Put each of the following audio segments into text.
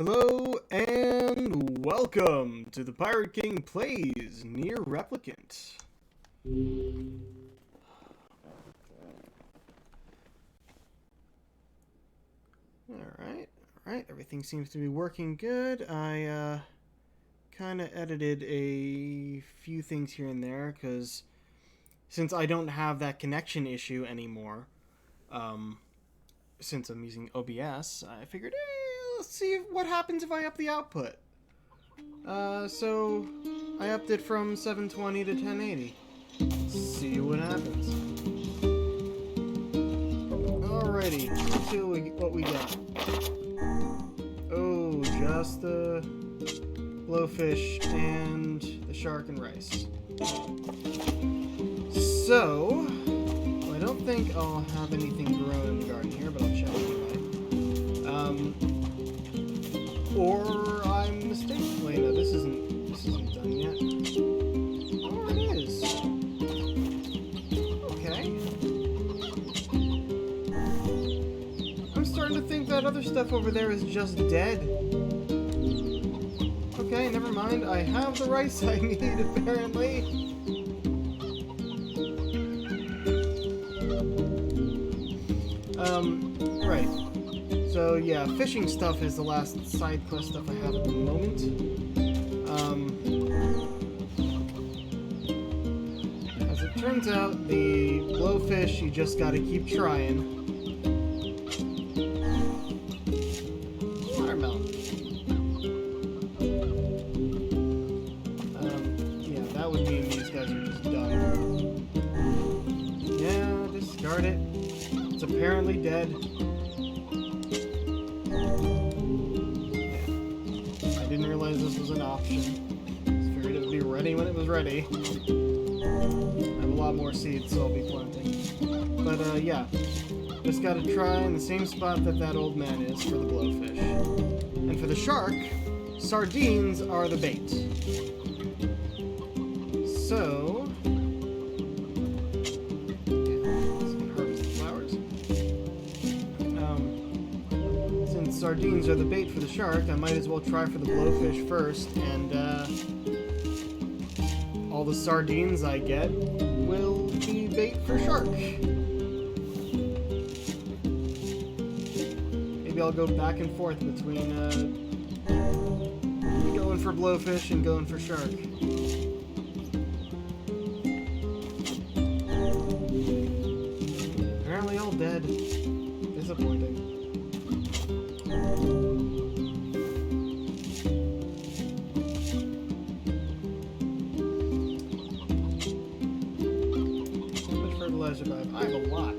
Hello and welcome to the Pirate King Plays NieR Replicant. Alright, everything seems to be working good. I kind of edited a few things here and there because since I don't have that connection issue anymore, since I'm using OBS, I figured, let's see what happens if I up the output. So I upped it from 720 to 1080. See what happens. Alrighty, let's see what we got. Oh, just the blowfish and the shark and rice. So, I don't think I'll have anything grown in the garden here, but I'll check anyway. Or I'm mistaken. Wait, no, this isn't done yet. Oh, it is. Okay. I'm starting to think that other stuff over there is just dead. Okay, never mind. I have the rice I need, apparently. Right. So, yeah, fishing stuff is the last side quest stuff I have at the moment. As it turns out, the blowfish, you just gotta keep trying. Watermelon. Yeah, that would mean these guys are just done. Yeah, discard it. It's apparently dead. I didn't realize this was an option. Just figured it would be ready when it was ready. I have a lot more seeds, so I'll be planting. But, yeah. Just gotta try in the same spot that old man is for the blowfish. And for the shark, sardines are the bait. So... sardines are the bait for the shark, I might as well try for the blowfish first, and all the sardines I get will be bait for shark. Maybe I'll go back and forth between going for blowfish and going for shark. Apparently all dead. Disappointing. I have a lot.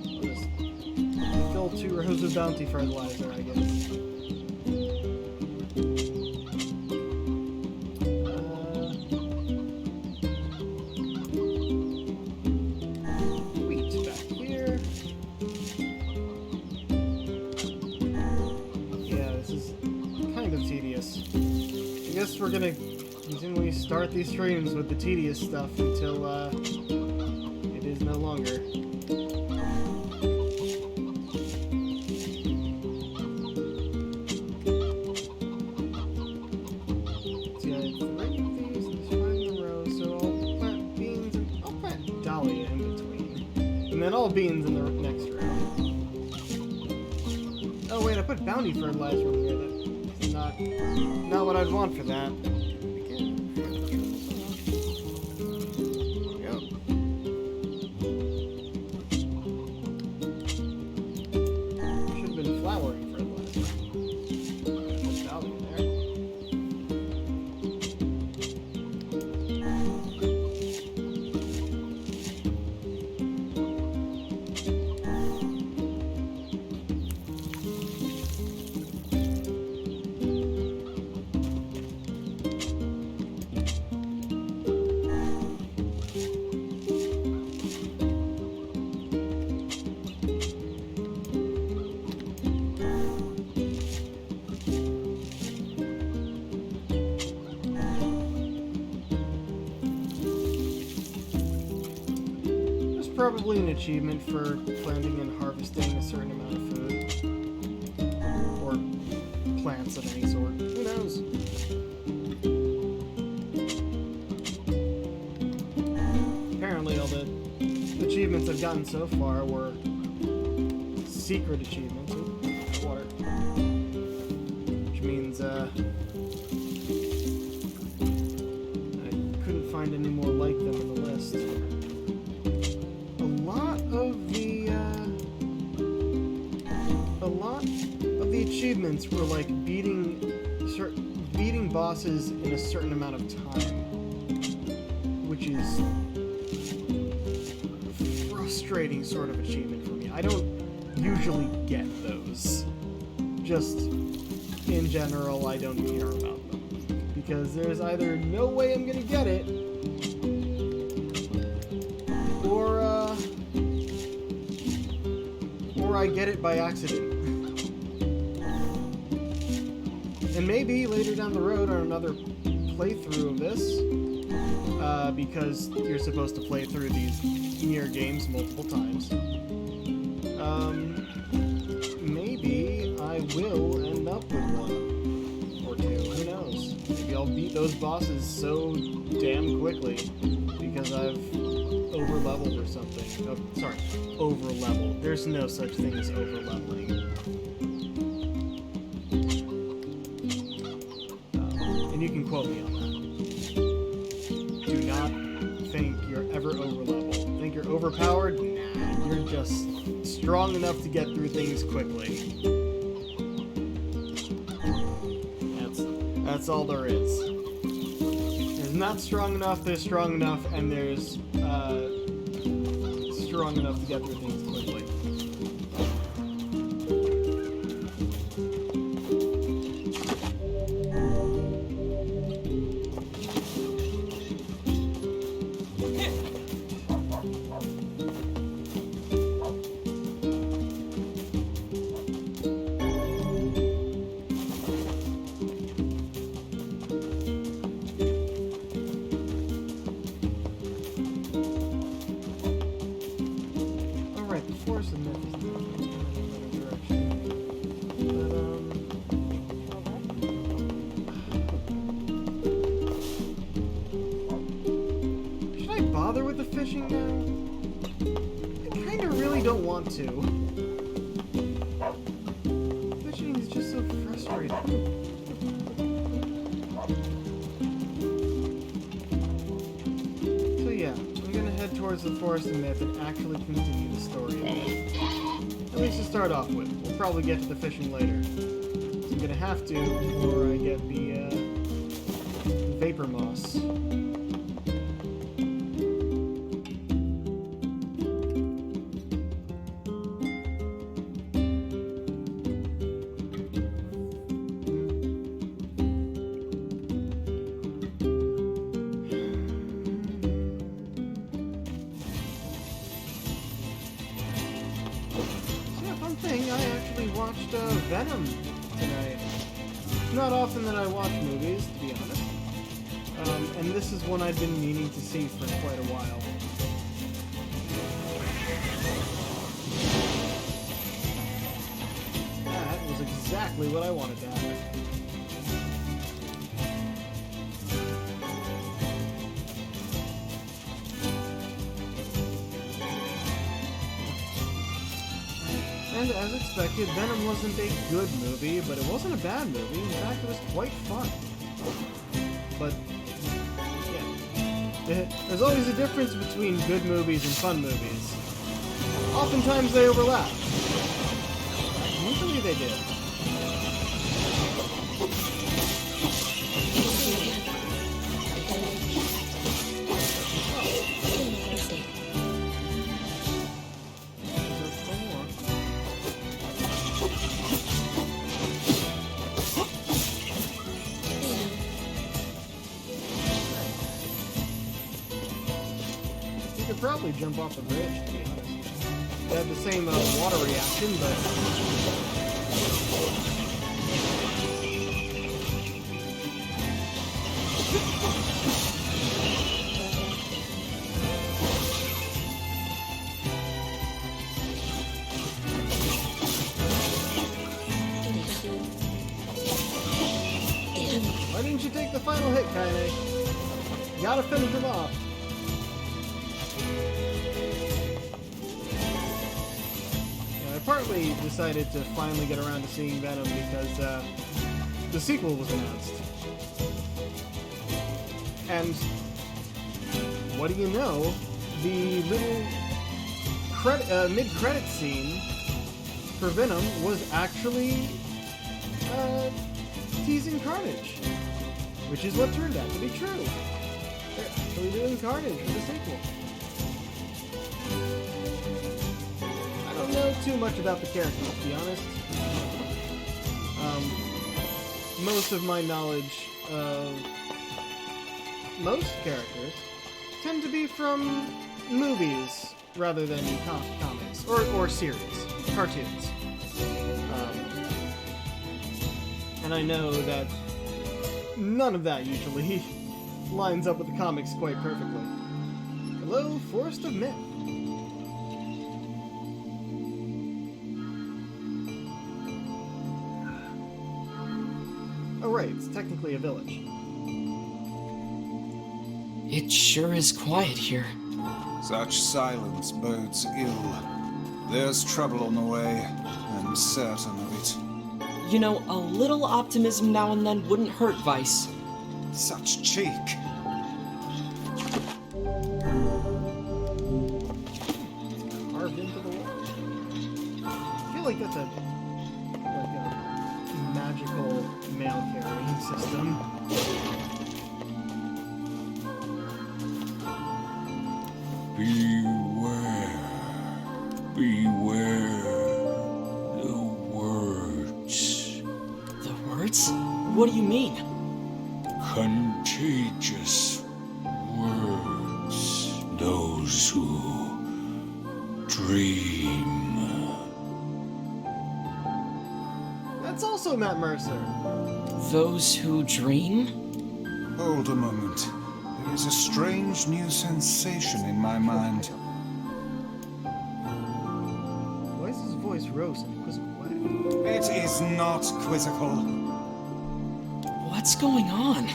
I'll just fill 2 rows of bounty fertilizer, I guess. Wheat back here. Yeah, this is kind of tedious. I guess we're gonna continually start these streams with the tedious stuff until, it is no longer. See, I have 3 of these, and 5 in a row, so I'll plant beans, and I'll plant dahlia in between. And then all beans in the next row. Oh wait, I put bounty fertilizer in here. That's not what I'd want for that. probably an achievement for planting and harvesting a certain amount of food. Or plants of any sort. Who knows? Apparently all the achievements I've gotten so far were secret achievements. Ooh, water. Which means, I couldn't find any more like them in the list. A lot of the achievements were like beating bosses in a certain amount of time, which is a frustrating sort of achievement for me. I don't usually get those. Just in general, I don't care about them because there's either no way I'm gonna get it, or I get it by accident. And maybe later down the road on another playthrough of this, because you're supposed to play through these NieR games multiple times, maybe I will end up with one or two. Who knows? Maybe I'll beat those bosses so damn quickly because I've over-leveled or something. Oh, sorry, over-leveled. There's no such thing as over-leveling. And you can quote me on that. Do not think you're ever over-leveled. Think you're overpowered? Nah, you're just strong enough to get through things quickly. That's all there is. There's not strong enough, there's strong enough, and there's strong enough to get through things quickly. Bother with the fishing now? I kind of really don't want to. Fishing is just so frustrating. So yeah, I'm gonna head towards the Forest of Myth and actually continue the story. At least to start off with. We'll probably get to the fishing later. So I'm gonna have to before I get the Vapor Moss. I actually watched Venom tonight. It's not often that I watch movies, to be honest. And this is one I've been meaning to see for quite a while. That was exactly what I wanted to happen. And as expected, Venom wasn't a good movie, but it wasn't a bad movie. In fact, it was quite fun. But, yeah. There's always a difference between good movies and fun movies. Oftentimes they overlap. Usually they do. Probably jump off the bridge, to be honest. They had the same water reaction, but... Why didn't you take the final hit, Kaine? You gotta finish him off. Yeah, I partly decided to finally get around to seeing Venom because the sequel was announced. And what do you know? The little mid-credit scene for Venom was actually teasing Carnage, which is what turned out to be true. They're actually doing Carnage for the sequel. I don't know too much about the character, to be honest. Most of my knowledge of most characters tend to be from movies rather than comics or series, cartoons. And I know that none of that usually lines up with the comics quite perfectly. Hello, Forest of Myth. Oh right, it's technically a village. It sure is quiet here. Such silence bodes ill. There's trouble on the way. I'm certain of it. You know, a little optimism now and then wouldn't hurt, Vice. Such cheek. Carved into the wall. I feel like that's a magical mail carrying system. Beware the words. The words? What do you mean? Contagious words. Those who dream. That's also Matt Mercer. Those who dream? Hold a moment. There is a strange new sensation in my mind. Weiss's voice rose in a quizzical way. It is not quizzical. What's going on?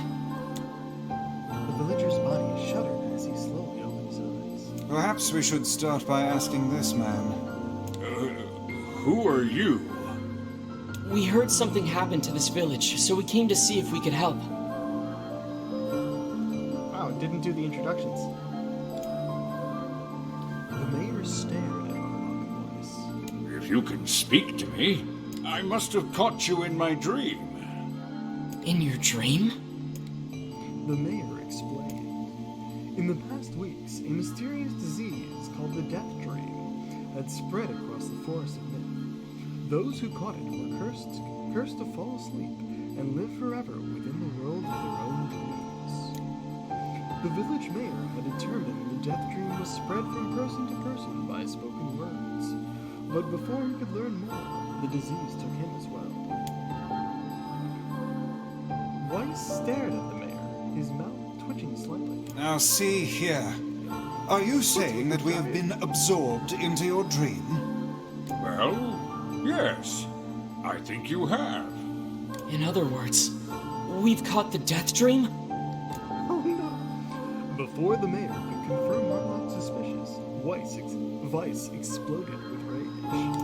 The villager's body shuddered as he slowly opened his eyes. Perhaps we should start by asking this man. Who are you? We heard something happened to this village, so we came to see if we could help. Wow, it didn't do the introductions. The mayor stared at Arlong Weiss. If you can speak to me, I must have caught you in my dream. In your dream? The mayor explained. In the past weeks, a mysterious disease called the Death Dream had spread across the Forest of Myth. Those who caught it were cursed to fall asleep and live forever within the world of their own dreams. The village mayor had determined the Death Dream was spread from person to person by spoken words. But before he could learn more, the disease took him as well. Weiss stared at the mayor, his mouth twitching slightly. Now see here. Are you saying that we have been absorbed into your dream? Well, yes. I think you have. In other words, we've caught the Death Dream? Oh no! Before the mayor could confirm Marlock's suspicions, Weiss exploded with rage.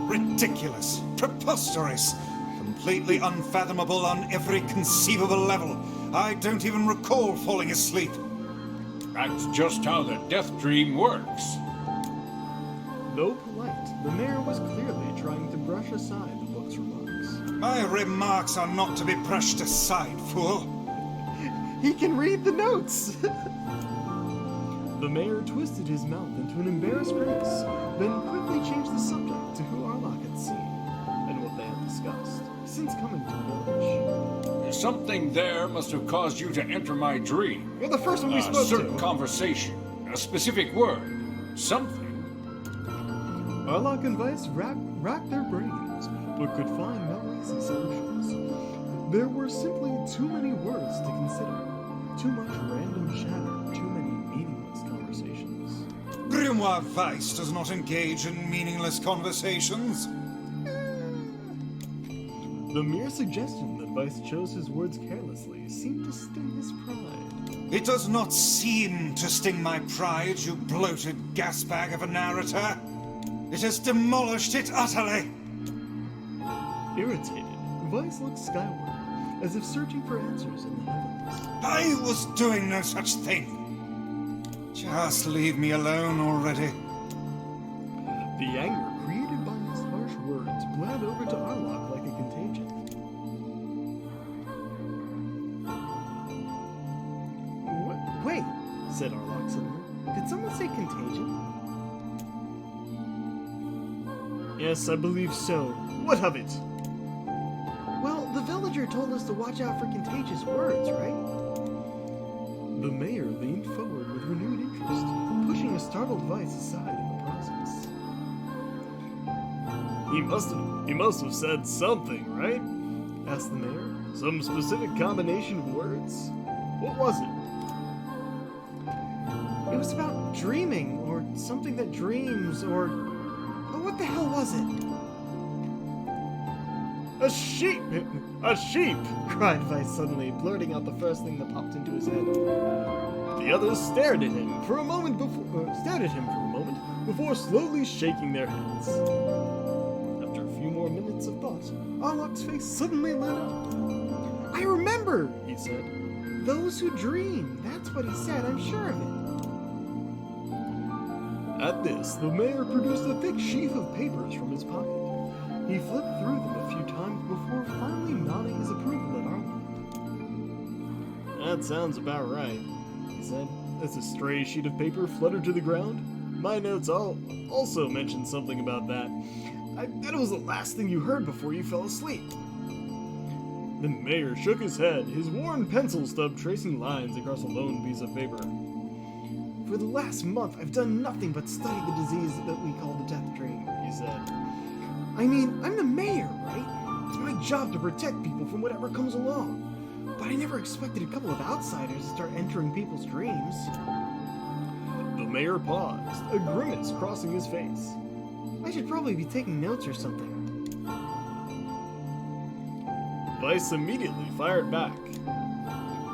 Ridiculous. Preposterous. Completely unfathomable on every conceivable level. I don't even recall falling asleep. That's just how the death dream works. Though polite, the mayor was clearly trying to brush aside the book's remarks. My remarks are not to be brushed aside, fool. He can read the notes! The mayor twisted his mouth into an embarrassed grimace, then quickly changed the subject to who Arlock had seen, and what they had discussed, since coming to the village. Something there must have caused you to enter my dream. You're the first one we A spoke certain to! conversation, a specific word, something. Arlock and Weiss racked their brains, but could find no easy solutions. There were simply too many words to consider, too much random chatter, too many meaningless conversations. Grimoire Weiss does not engage in meaningless conversations. The mere suggestion that Vice chose his words carelessly seemed to sting his pride. It does not seem to sting my pride, you bloated gasbag of a narrator. It has demolished it utterly. Irritated, Vice looked skyward, as if searching for answers in the heavens. I was doing no such thing. Just leave me alone already. The anger created by his harsh words bled over to Arlok like a contagion. Wait, said Arlok suddenly. Did someone say contagion? Yes, I believe so. What of it? Well, the villager told us to watch out for contagious words, right? The mayor leaned forward with renewed interest, pushing a startled Vice aside in the process. He must have said something, right? Asked the mayor. Some specific combination of words? What was it? It was about dreaming, or something that dreams, or... Oh, what the hell was it? A sheep! A sheep! Cried Vice suddenly, blurting out the first thing that popped into his head. The others stared at him for a moment before slowly shaking their heads. After a few more minutes of thought, Arlok's face suddenly lit up. I remember, he said. Those who dream. That's what he said, I'm sure of it. At this, the mayor produced a thick sheaf of papers from his pocket. He flipped through them a few times before finally nodding his approval at Arlok. That sounds about right, he said, as a stray sheet of paper fluttered to the ground. My notes also mentioned something about that. I bet it was the last thing you heard before you fell asleep. The mayor shook his head, his worn pencil stub tracing lines across a lone piece of paper. For the last month, I've done nothing but study the disease that we call the death dream, he said. I mean, I'm the mayor, right? It's my job to protect people from whatever comes along. But I never expected a couple of outsiders to start entering people's dreams. The mayor paused, a grimace crossing his face. I should probably be taking notes or something. Vice immediately fired back.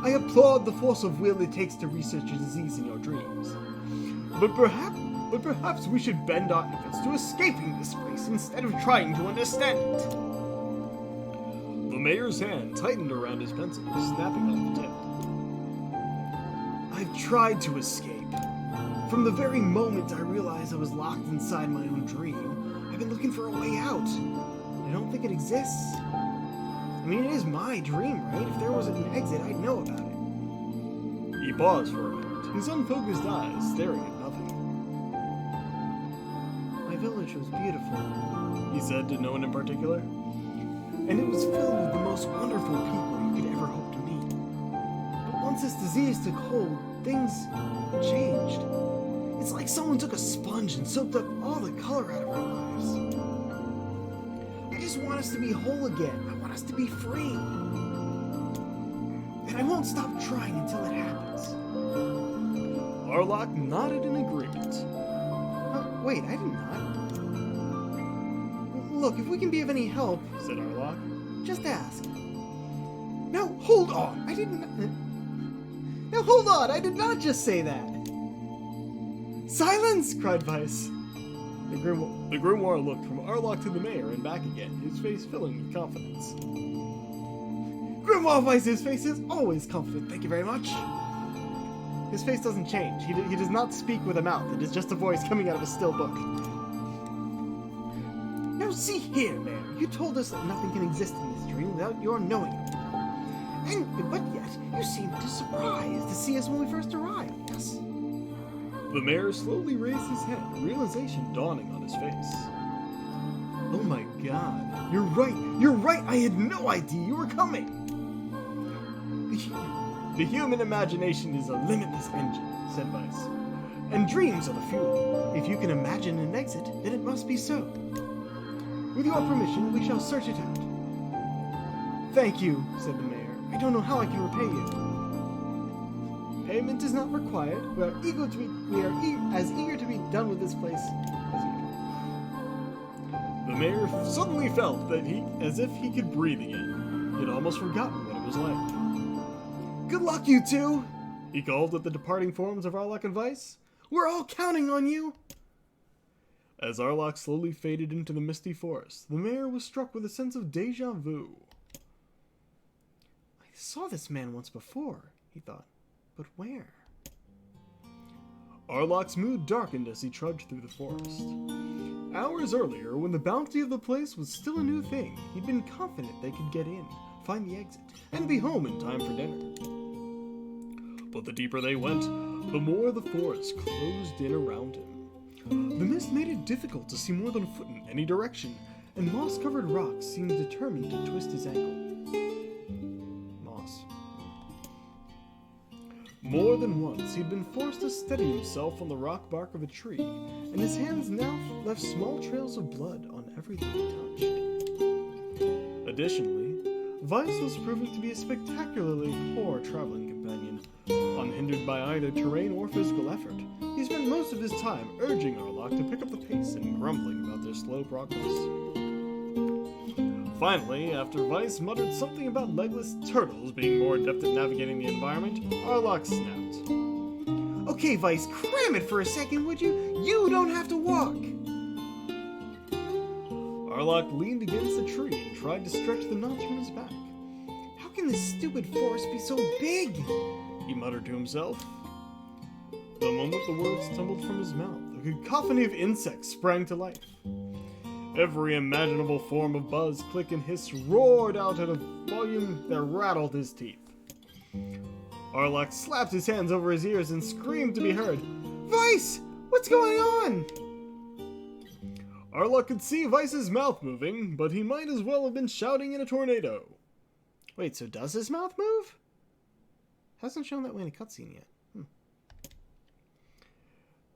I applaud the force of will it takes to research a disease in your dreams. But perhaps we should bend our efforts to escaping this place instead of trying to understand it. The mayor's hand tightened around his pencil, snapping off the tip. I've tried to escape. From the very moment I realized I was locked inside my own dream, I've been looking for a way out. I don't think it exists. I mean, it is my dream, right? If there wasn't an exit, I'd know about it. He paused for a minute, his unfocused eyes staring at nothing. My village was beautiful, he said to no one in particular. And it was filled with the most wonderful people you could ever hope to meet. But once this disease took hold, things changed. It's like someone took a sponge and soaked up all the color out of our lives. I just want us to be whole again. I want us to be free. And I won't stop trying until it happens. Arlok nodded in agreement. Wait, I did not. Look, if we can be of any help, said Arlok, just ask. No, hold on! I did not just say that! Silence! Cried Vice. The grimoire looked from Arlok to the mayor and back again, his face filling with confidence. Grimoire Vice's face is always confident, thank you very much. His face doesn't change. He does not speak with a mouth. It is just a voice coming out of a still book. Now see here, Mayor. You told us that nothing can exist in this dream without your knowing it. But yet, you seemed surprised to see us when we first arrived, yes? The mayor slowly raised his head, realization dawning on his face. Oh my god. You're right! I had no idea you were coming! The human imagination is a limitless engine, said Vice. And dreams are the fuel. If you can imagine an exit, then it must be so. With your permission, we shall search it out. Thank you, said the mayor. I don't know how I can repay you. Payment is not required. We are as eager to be done with this place as you. The mayor suddenly felt that as if he could breathe again. He'd almost forgotten what it was like. Good luck, you two! He called at the departing forms of Arlok and Vice. We're all counting on you! As Arlok slowly faded into the misty forest, the mayor was struck with a sense of deja vu. I saw this man once before, he thought, but where? Arlok's mood darkened as he trudged through the forest. Hours earlier, when the bounty of the place was still a new thing, he'd been confident they could get in, find the exit, and be home in time for dinner. But the deeper they went, the more the forest closed in around him. The mist made it difficult to see more than a foot in any direction, and moss-covered rocks seemed determined to twist his ankle. Moss. More than once, he'd been forced to steady himself on the rock bark of a tree, and his hands now left small trails of blood on everything he touched. Additionally, Vice was proving to be a spectacularly poor traveling companion. Unhindered by either terrain or physical effort, he spent most of his time urging Arlok to pick up the pace and grumbling about their slow progress. Finally, after Vice muttered something about legless turtles being more adept at navigating the environment, Arlok snapped. Okay, Vice, cram it for a second, would you? You don't have to walk! Arlok leaned against the tree and tried to stretch the knots from his back. How can this stupid forest be so big? He muttered to himself. The moment the words tumbled from his mouth, a cacophony of insects sprang to life. Every imaginable form of buzz, click, and hiss roared out at a volume that rattled his teeth. Arlok slapped his hands over his ears and screamed to be heard. Vice! What's going on? Arlok could see Vice's mouth moving, but he might as well have been shouting in a tornado. Wait, so does his mouth move? Hasn't shown that way in a cutscene yet.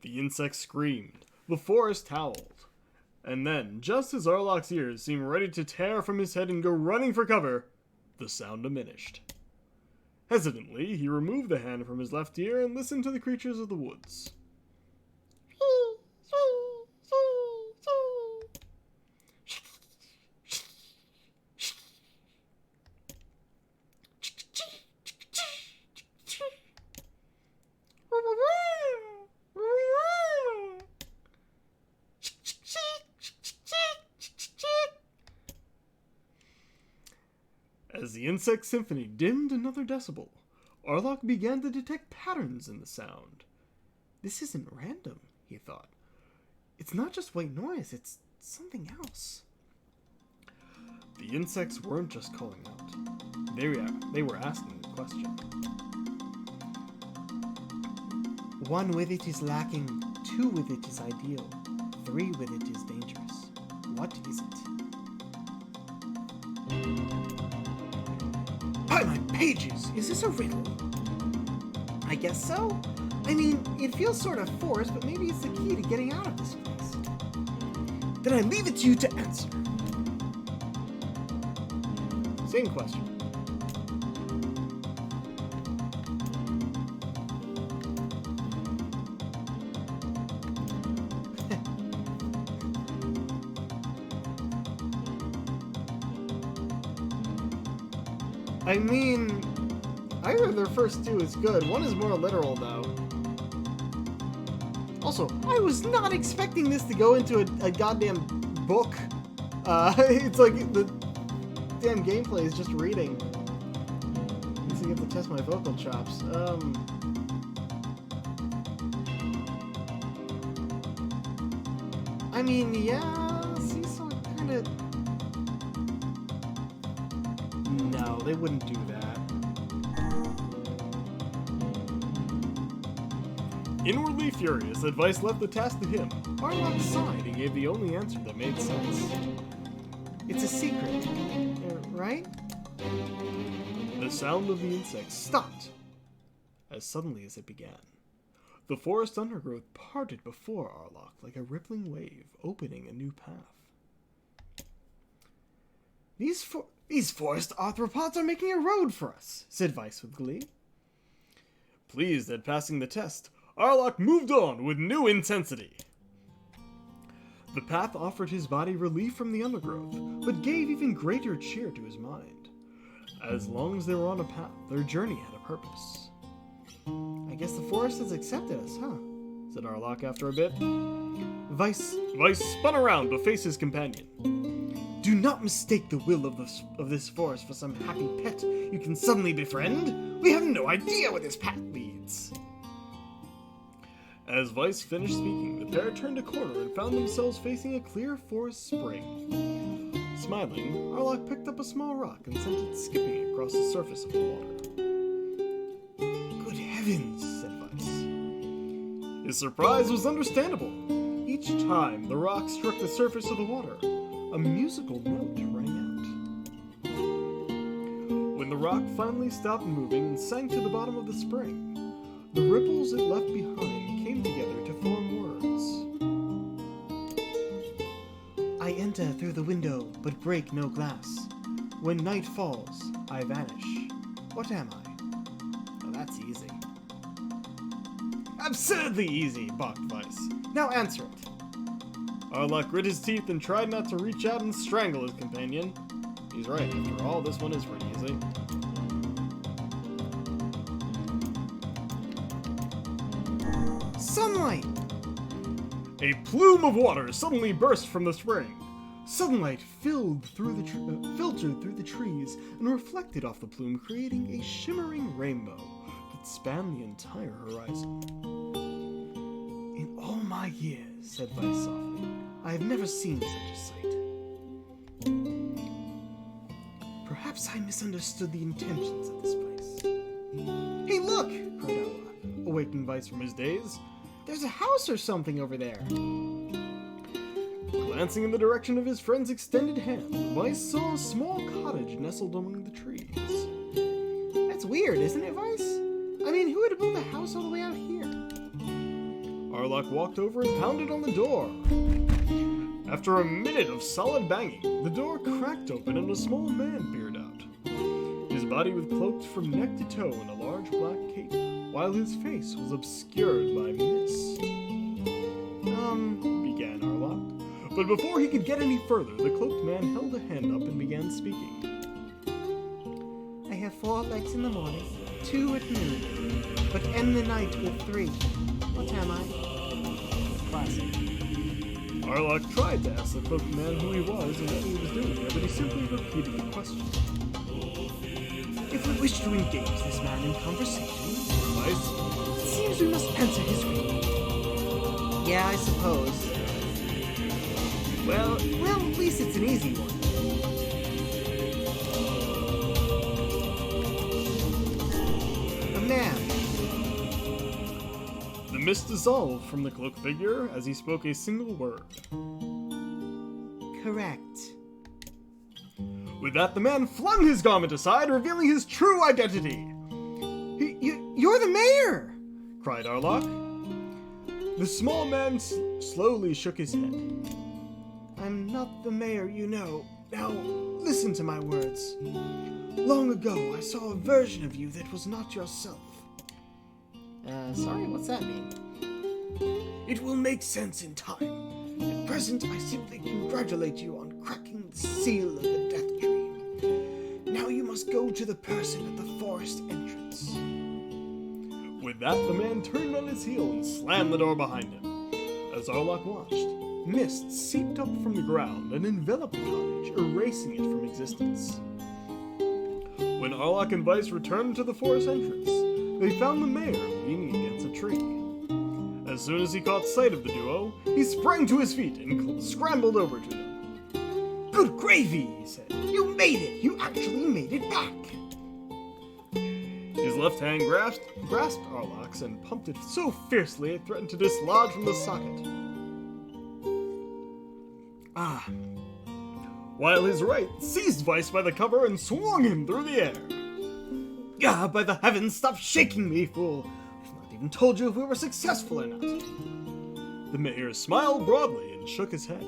The insects screamed. The forest howled. And then, just as Arlok's ears seemed ready to tear from his head and go running for cover, the sound diminished. Hesitantly, he removed the hand from his left ear and listened to the creatures of the woods. As the insect symphony dimmed another decibel, Arlok began to detect patterns in the sound. This isn't random, he thought. It's not just white noise, it's something else. The insects weren't just calling out. They were asking a question. One with it is lacking, two with it is ideal, three with it is dangerous. What is it? By my pages! Is this a riddle? I guess so. I mean, it feels sort of forced, but maybe it's the key to getting out of this place. Then I leave it to you to answer. Same question. I mean, either of their first two is good. One is more literal, though. Also, I was not expecting this to go into a goddamn book. It's like the damn gameplay is just reading. I guess I get to test my vocal chops. I mean, yeah, Seesaw kinda... No, they wouldn't do that. Inwardly furious that Vice left the task to him, Arlok sighed and gave the only answer that made sense. It's a secret, right? The sound of the insects stopped as suddenly as it began. The forest undergrowth parted before Arlok like a rippling wave, opening a new path. These forest arthropods are making a road for us, said Vice with glee. Pleased at passing the test, Arlok moved on with new intensity. The path offered his body relief from the undergrowth, but gave even greater cheer to his mind. As long as they were on a path, their journey had a purpose. I guess the forest has accepted us, huh? Said Arlok after a bit. Vice spun around to face his companion. Do not mistake the will of this forest for some happy pet you can suddenly befriend. We have no idea where this path leads. As Vice finished speaking, the pair turned a corner and found themselves facing a clear forest spring. Smiling, Arlok picked up a small rock and sent it skipping across the surface of the water. Good heavens, said Vice. His surprise was understandable. Each time the rock struck the surface of the water, a musical note rang out. When the rock finally stopped moving and sank to the bottom of the spring, the ripples it left behind came together to form words. I enter through the window, but break no glass. When night falls, I vanish. What am I? Oh, that's easy. Absurdly easy, balked Vice. Now answer it. Arlok grit his teeth and tried not to reach out and strangle his companion. He's right, after all, this one is pretty easy. Sunlight! A plume of water suddenly burst from the spring. Sunlight filtered through the trees and reflected off the plume, creating a shimmering rainbow that spanned the entire horizon. In all my years, said Vice softly, I have never seen such a sight. Perhaps I misunderstood the intentions of this place. Hey, look! Cried Arlok, awakening Vice from his daze. There's a house or something over there. Glancing in the direction of his friend's extended hand, Vice saw a small cottage nestled among the trees. That's weird, isn't it, Vice? I mean, who would build a house all the way out here? Arlok walked over and pounded on the door. After a minute of solid banging, the door cracked open and a small man peered out. His body was cloaked from neck to toe in a large black cape, while his face was obscured by mist. Began Arlok. But before he could get any further, the cloaked man held a hand up and began speaking. I have 4 legs in the morning, 2 at noon, but end the night with 3. What am I? Classic. Arlok tried to ask the cloaked man who he was and what he was doing there, but he simply repeated the question. If we wish to engage this man in conversation, it seems we must answer his riddle. Yeah, I suppose. Well, at least it's an easy one. A man. The mist dissolved from the cloaked figure as he spoke a single word. Correct. With that, the man flung his garment aside, revealing his true identity. You're the mayor! Cried Arlok. The small man slowly shook his head. I'm not the mayor, you know. Now, listen to my words. Long ago, I saw a version of you that was not yourself. Sorry, what's that mean? It will make sense in time. At present, I simply congratulate you on cracking the seal of the death dream. Now you must go to the person at the forest entrance. With that, the man turned on his heel and slammed the door behind him. As Arlok watched, mist seeped up from the ground and enveloped the cottage, erasing it from existence. When Arlok and Vice returned to the forest entrance, they found the mayor leaning against a tree. As soon as he caught sight of the duo, he sprang to his feet and scrambled over to them. Good gravy, he said. You made it! You actually made it back! His left hand grasped Arlok's and pumped it so fiercely it threatened to dislodge from the socket. While his right seized Vice by the cover and swung him through the air. By the heavens, stop shaking me, fool! I've not even told you if we were successful or not. The mayor smiled broadly and shook his head.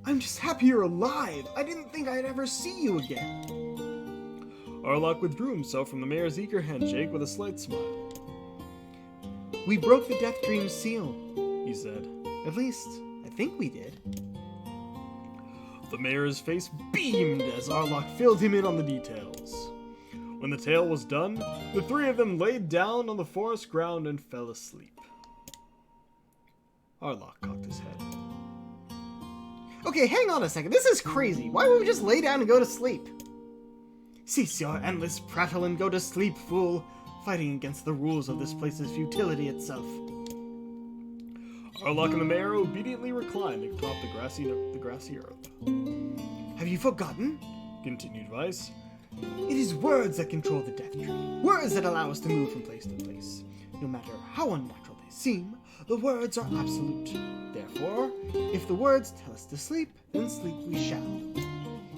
I'm just happy you're alive. I didn't think I'd ever see you again. Arlok withdrew himself from the mayor's eager handshake with a slight smile. We broke the death dream seal, he said. At least, I think we did. The mayor's face beamed as Arlok filled him in on the details. When the tale was done, the three of them laid down on the forest ground and fell asleep. Arlok cocked his head. Okay, hang on a second. This is crazy. Why would we just lay down and go to sleep? Cease your endless prattle and go to sleep, fool. Fighting against the rules of this place is futility itself. Arlok and the mayor obediently reclined atop the grassy earth. Have you forgotten? Continued Vice. It is words that control the death tree. Words that allow us to move from place to place. No matter how unnatural they seem, the words are absolute. Therefore, if the words tell us to sleep, then sleep we shall.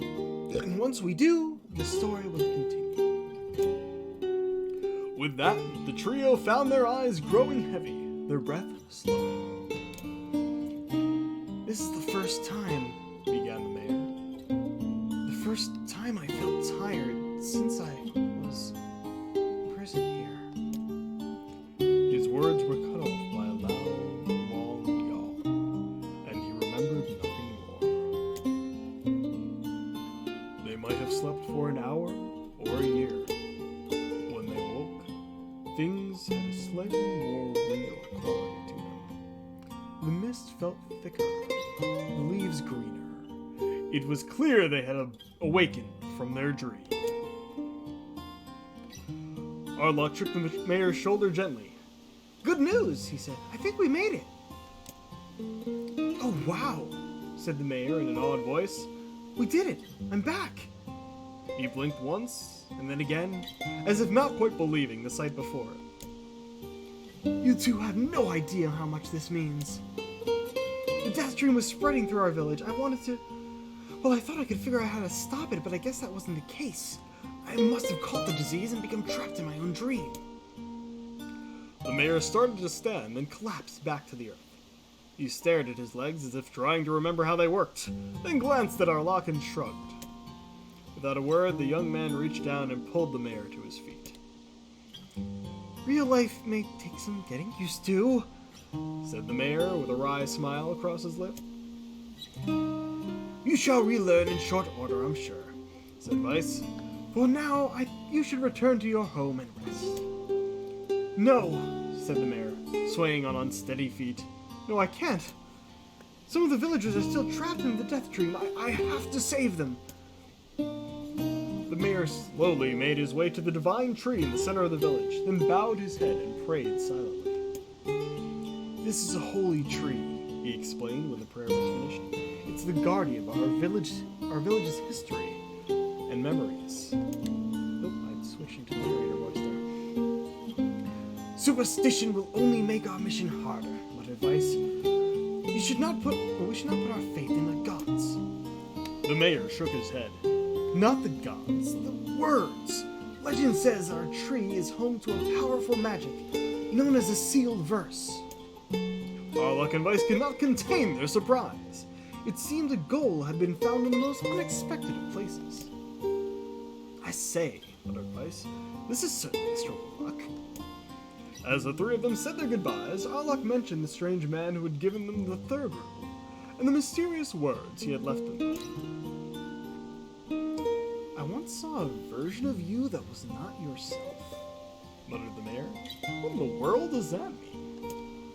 And once we do, the story will continue. With that, the trio found their eyes growing heavy, their breath slowing. This is the first time, began the mayor. The first time I felt tired since I was imprisoned here. His words were cut off by a loud, long yawn, and he remembered nothing more. They might have slept for an hour or a year. When they woke, things had a slightly more real quality to them. The mist felt thicker, the leaves greener. It was clear they had awakened from their dream. Arlok shook the mayor's shoulder gently. Good news, he said. I think we made it. Oh, wow, said the mayor in an awed voice. We did it. I'm back. He blinked once, and then again, as if not quite believing the sight before him. You two have no idea how much this means. The death dream was spreading through our village. I thought I could figure out how to stop it, but I guess that wasn't the case. I must have caught the disease and become trapped in my own dream. The mayor started to stand, then collapsed back to the earth. He stared at his legs as if trying to remember how they worked, then glanced at Arlok and shrugged. Without a word, the young man reached down and pulled the mayor to his feet. Real life may take some getting used to, said the mayor with a wry smile across his lip. You shall relearn in short order, I'm sure, said Vice. For now, you should return to your home and rest. No, said the mayor, swaying on unsteady feet. No, I can't. Some of the villagers are still trapped in the death dream. I have to save them. The mayor slowly made his way to the divine tree in the center of the village, then bowed his head and prayed silently. This is a holy tree, he explained when the prayer was finished. It's the guardian of our village's history and memories. I'd switch into narrator voice there. Superstition will only make our mission harder, muttered Vice. We should not put our faith in the gods. The mayor shook his head. Not the gods, the words. Legend says our tree is home to a powerful magic known as a sealed verse. Arlok and Vice could not contain their surprise. It seemed a goal had been found in the most unexpected of places. I say, muttered Vice, this is certainly a stroke of luck. As the three of them said their goodbyes, Arlok mentioned the strange man who had given them the third rule, and the mysterious words he had left them with. I once saw a version of you that was not yourself, muttered the mayor. What in the world does that mean?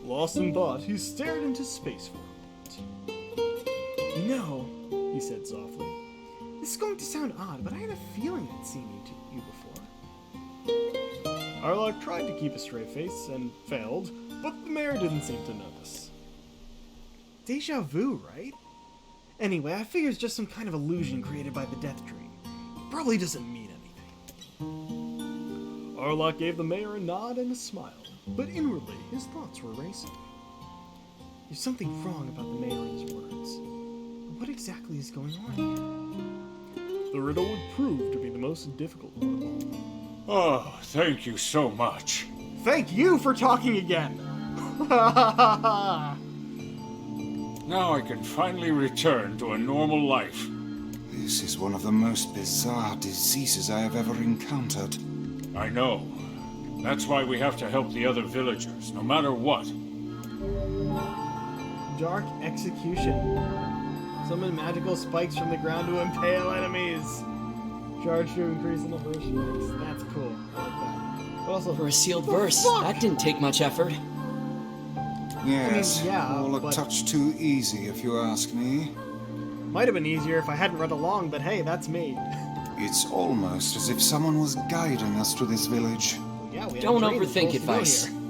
Lost in thought, he stared into space for a moment. You know, he said softly, this is going to sound odd, but I had a feeling I'd seen you before. Arlok tried to keep a straight face and failed, but the mayor didn't seem to notice. Deja vu, right? Anyway, I figure it's just some kind of illusion created by the death dream. It probably doesn't mean anything. Arlok gave the mayor a nod and a smile, but inwardly his thoughts were racing. There's something wrong about the mayor and his words. But what exactly is going on here? The riddle would prove to be the most difficult one of all. Oh, thank you so much. Thank you for talking again! Now I can finally return to a normal life. This is one of the most bizarre diseases I have ever encountered. I know. That's why we have to help the other villagers, no matter what. Dark Execution. Summon magical spikes from the ground to impale enemies. Charge to increase the number of spikes. That's cool. I like that. But also, For a sealed what the verse, fuck? that didn't take much effort. Yes, yeah, all a but- touch too easy, if you ask me. Might have been easier if I hadn't read along, but hey, that's me. It's almost as if someone was guiding us to this village. Yeah, we had Don't a dream overthink that told us advice. to go here.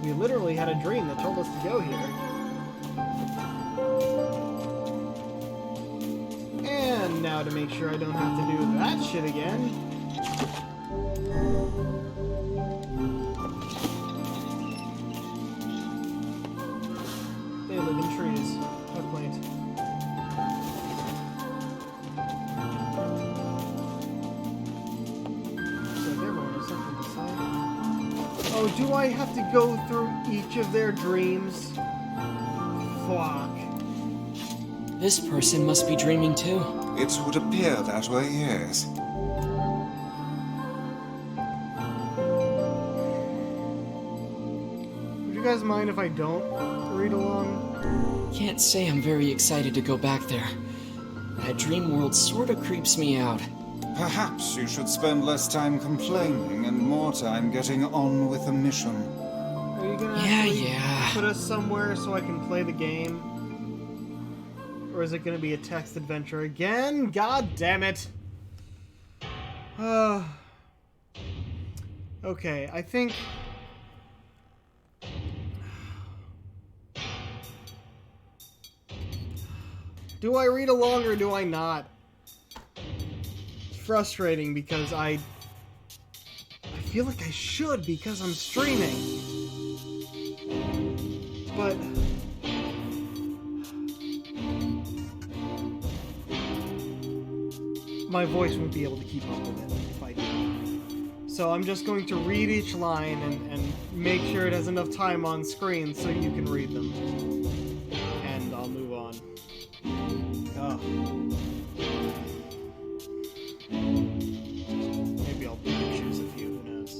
We literally had a dream that told us to go here. And now to make sure I don't have to do that shit again. They live in trees. How quaint. Looks like everyone has something to say. Oh, do I have to go through each of their dreams? Fuck. This person must be dreaming too. It would appear that way, yes. Would you guys mind if I don't read along? Can't say I'm very excited to go back there. That dream world sort of creeps me out. Perhaps you should spend less time complaining and more time getting on with the mission. Are you gonna Yeah, actually yeah. put us somewhere so I can play the game? Or is it gonna be a text adventure again? God damn it! Okay, I think... Do I read along or do I not? It's frustrating because I feel like I should because I'm streaming. But my voice won't be able to keep up with it if I do. So I'm just going to read each line and make sure it has enough time on screen so you can read them. And I'll move on. Oh. Maybe I'll choose a few, who knows.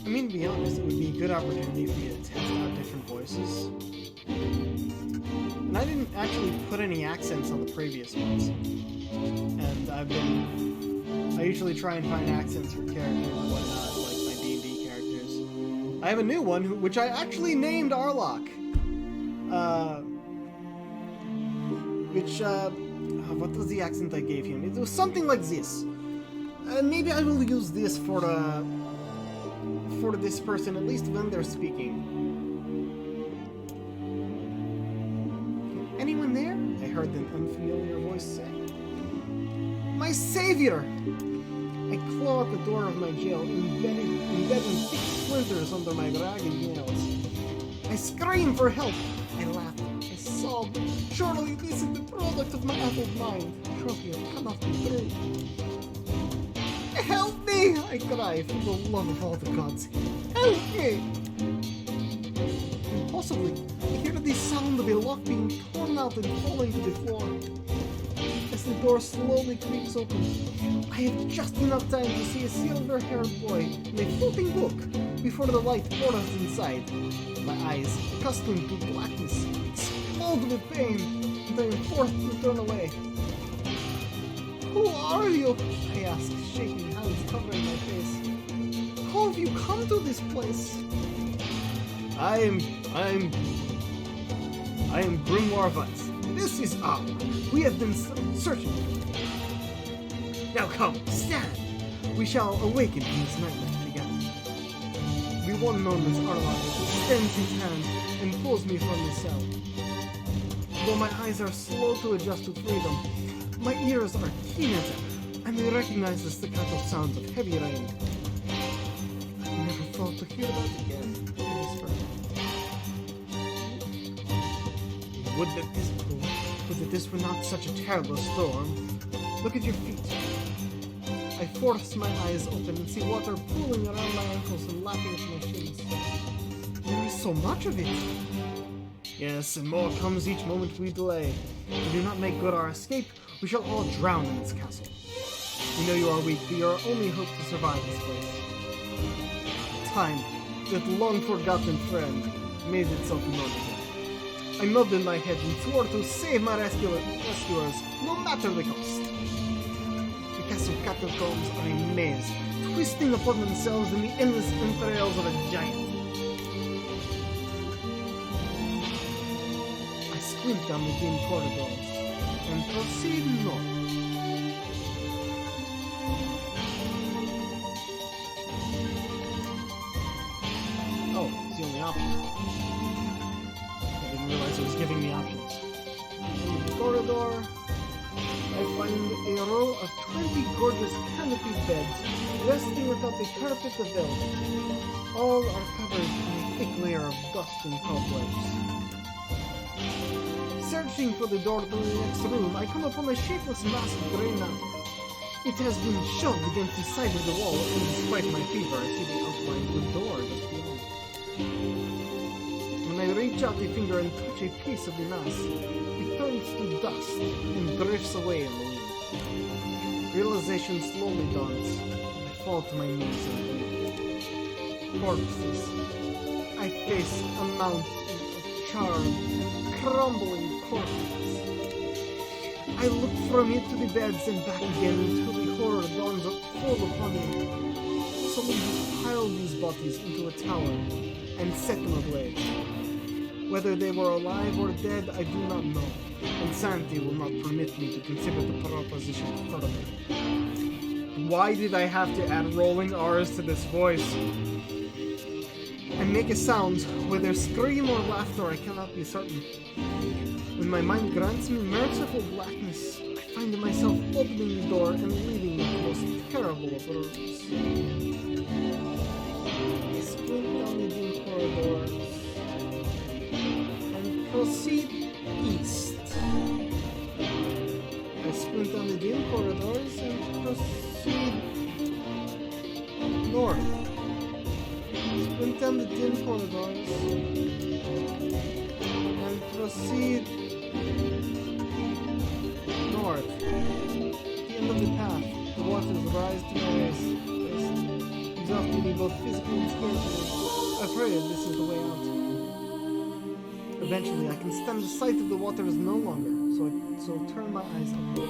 I mean, to be honest, it would be a good opportunity for me to test out different voices. And I didn't actually put any accents on the previous ones. And I usually try and find accents for characters and whatnot, like my D&D characters. I have a new one, which I actually named Arlok. What was the accent I gave him? It was something like this. Maybe I will use this for this person, at least when they're speaking. Anyone there? I heard an unfamiliar voice say. My savior! I claw at the door of my jail, embedding thick splinters under my ragged nails. I scream for help. I laugh. I sob. Surely this is the product of my addled mind. Surely it cannot be true. Help me! I cry, for the love of all the gods. Help me! Impossibly, I hear the sound of a lock being torn out and falling to the floor. As the door slowly creaks open, I have just enough time to see a silver-haired boy in a floating book before the light pours inside. My eyes, accustomed to blackness, explode with pain, and I am forced to turn away. Who are you? I ask, shaking hands covering my face. How have you come to this place? I am Grimoire Vance. This is our. We have been searching for you. Now come, stand. We shall awaken from this nightmare together. The one moment Arlok extends his hand and pulls me from the cell. Though my eyes are slow to adjust to freedom, my ears are keen as ever, and I recognize the staccato sounds of heavy rain. I never thought to hear that again, I whisper. Would that this were not such a terrible storm. Look at your feet. I force my eyes open and see water pooling around my ankles and lapping at my shins. There is so much of it! Yes, and more comes each moment we delay. If we do not make good our escape, we shall all drown in this castle. We know you are weak, but your only hope to survive this place. Time, that long-forgotten friend, made itself known again. I nodded my head and swore to save my rescuers, no matter the cost. The castle catacombs are a maze, twisting upon themselves in the endless entrails of a giant. I squint down the dim corridors and proceed north. Oh, it's the only option. I didn't realize it was giving me options. In the corridor, I find a row of 20 gorgeous canopied beds resting atop a carpet of velvet. All are covered in a thick layer of dust and cobwebs. Searching for the door to the next room, I come upon a shapeless mass of grey matter. It has been shoved against the side of the wall, and despite my fever, I see the outline of the door just beyond. When I reach out a finger and touch a piece of the mass, it turns to dust and drifts away in the wind. Realization slowly dawns. I fall to my knees and weep. Corpses. I face a mountain of charred, crumbling corpses. I look from it to the beds and back again until the horror dawns full upon me. Someone has piled these bodies into a tower and set them ablaze. Whether they were alive or dead, I do not know, and sanity will not permit me to consider the proposition further. Why did I have to add rolling R's to this voice? I make a sound, whether scream or laughter, I cannot be certain. When my mind grants me merciful blackness, I find myself opening the door and leaving the most terrible of rooms. I squint down the dim corridors and proceed east. I squint down the dim corridors and proceed north. Squint down the dim corridors and proceed north. At the end of the path, the waters rise to my waist, exhausting me both physically and spiritually. Afraid this is the way out. Eventually, I can stand the sight of the waters no longer, so I turn my eyes upward.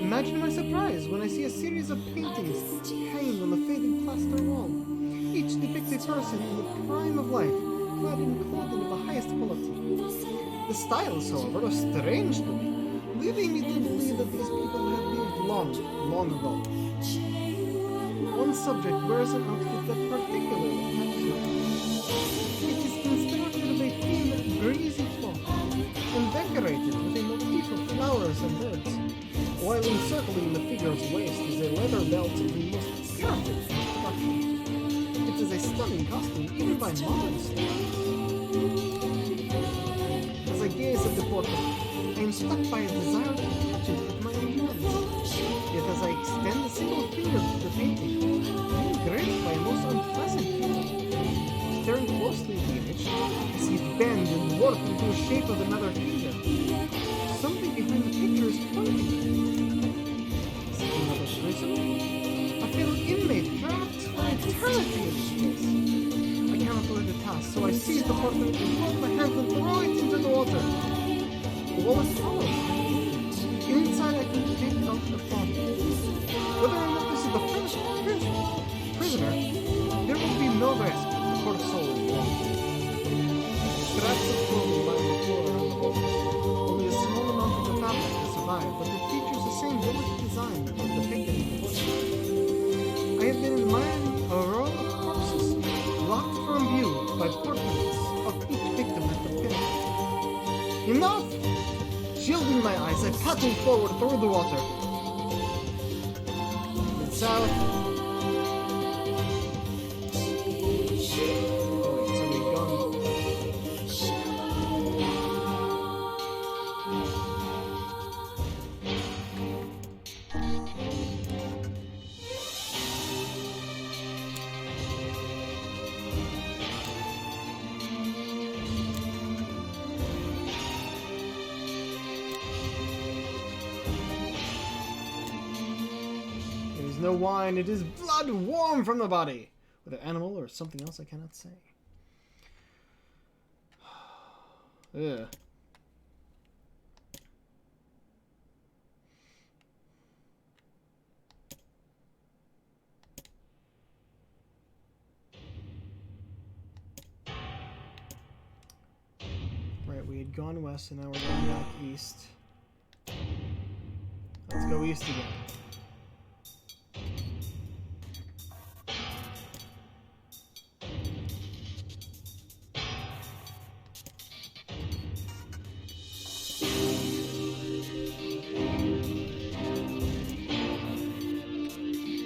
Imagine my surprise when I see a series of paintings hanging on the faded plaster wall. Each depicts a person in the prime of life, clad in clothing of the highest quality. The styles, however, are strange to me, leading me to believe that these people have lived long ago. One subject wears an outfit that particularly catches my eye. It is constructed of a thin, breezy cloth and decorated with a motif of flowers and birds, while encircling the figure's waist is a leather belt of the most perfect construction. It is a stunning costume, even by modern standards. As I gaze at the portrait, I am struck by a desire to touch it with my own hands. Yet as I extend a single finger to the painting, I am gripped by a most unpleasant feeling. Staring closely at the image, I see it bend and warp into the shape of another finger. Something behind the picture is pointing. Is it another prisoner? A fellow inmate trapped for eternity in this place. I cannot let it pass, so I seize the portrait and hold my hand and throw it into the water. The wall is hollow. Inside I can take out the body. Whether or not this is the prisoner, there will be no rest for the soul is gone. Scraps of clothing lie on the floor around the wall. Only a small amount of the fabric has survived, but it features the same delicate design as depicted in the portrait. I have been admiring a row of corpses, blocked from view by portraits of each victim at the pinnacle. Enough! Shielding my eyes, I paddle forward through the water. And south. Oh, wait, so we've gone. is no wine, it is blood warm from the body. Whether animal or something else, I cannot say. Ugh. Right, we had gone west and now we're going back east. Let's go east again.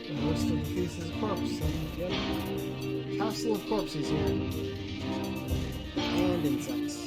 The host of the feast is a corpse. Yep. Castle of corpses here. And insects.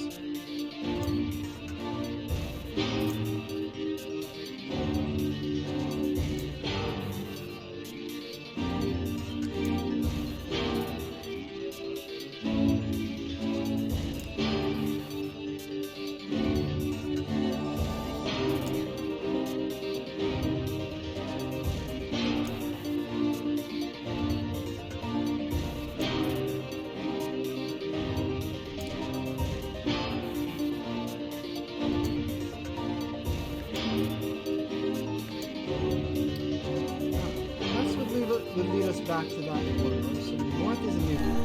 Would lead us back to that corner. So north is a new one.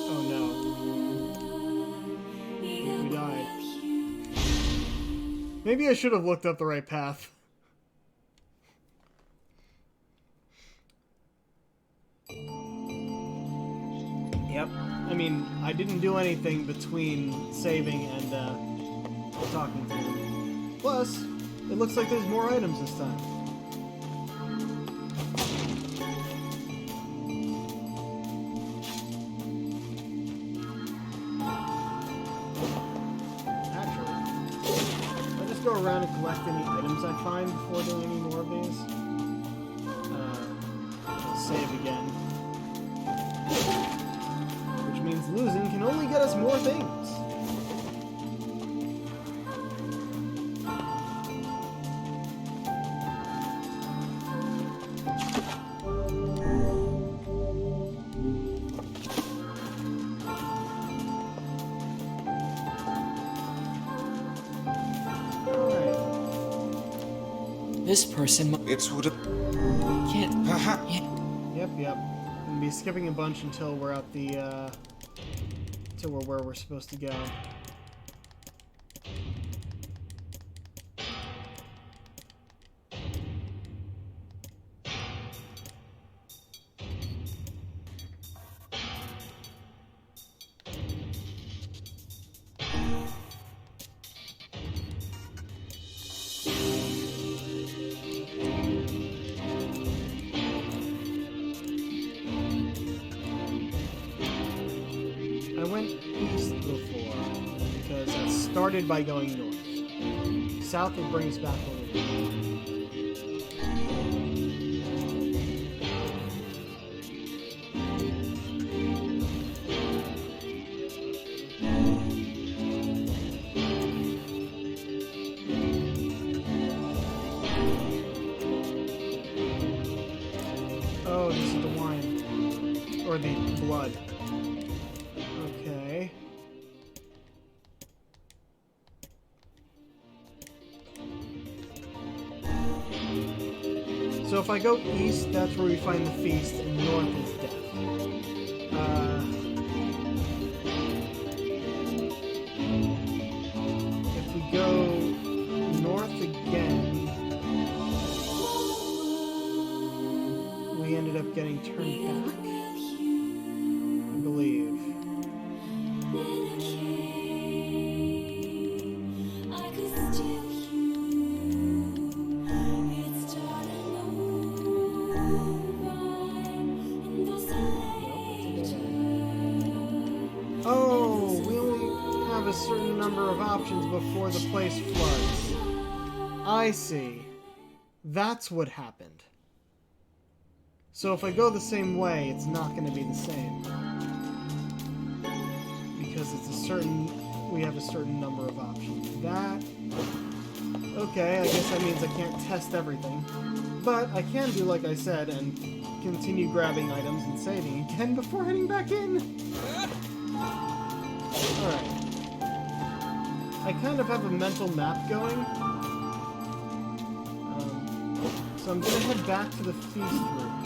Oh no. We died. Maybe I should have looked up the right path. Yep. I mean, I didn't do anything between saving and talking to him. Plus, it looks like there's more items this time. Actually, I'll just go around and collect any items I find before doing any more of these. I'll save again. Means losing can only get us more things. Alright. This person It would have can't. perhaps. Yep. We'll be skipping a bunch until we're at the till we're where we're supposed to go. I went east before because I started by going north. South would bring us back where we Oh, this is the wine. Or the blood. Okay. So if I go east, that's where we find the feast, and north is death. If we go north again, we ended up getting turned back, I believe. Oh, we only have a certain number of options before the place floods. I see. That's what happened. So if I go the same way, it's not going to be the same. Because it's a certain... we have a certain number of options. That... Okay, I guess that means I can't test everything. But I can do like I said and continue grabbing items and saving again before heading back in. Alright. I kind of have a mental map going. So I'm gonna head back to the feast room.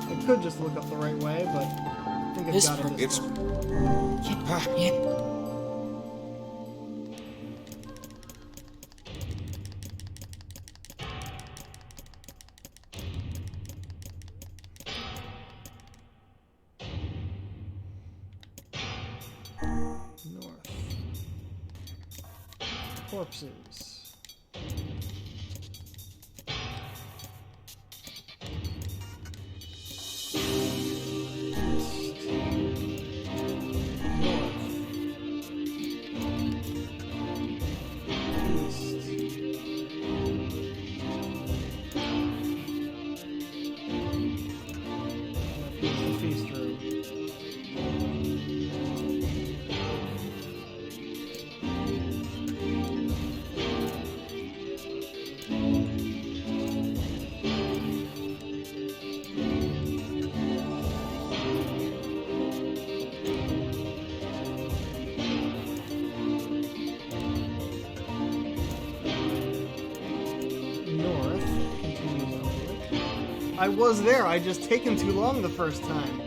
I could just look up the right way, but I think I've This got it this It's... time. Yeah. North. Corpses. Feast room. North. Continues onward. I was there. I just taken too long the first time.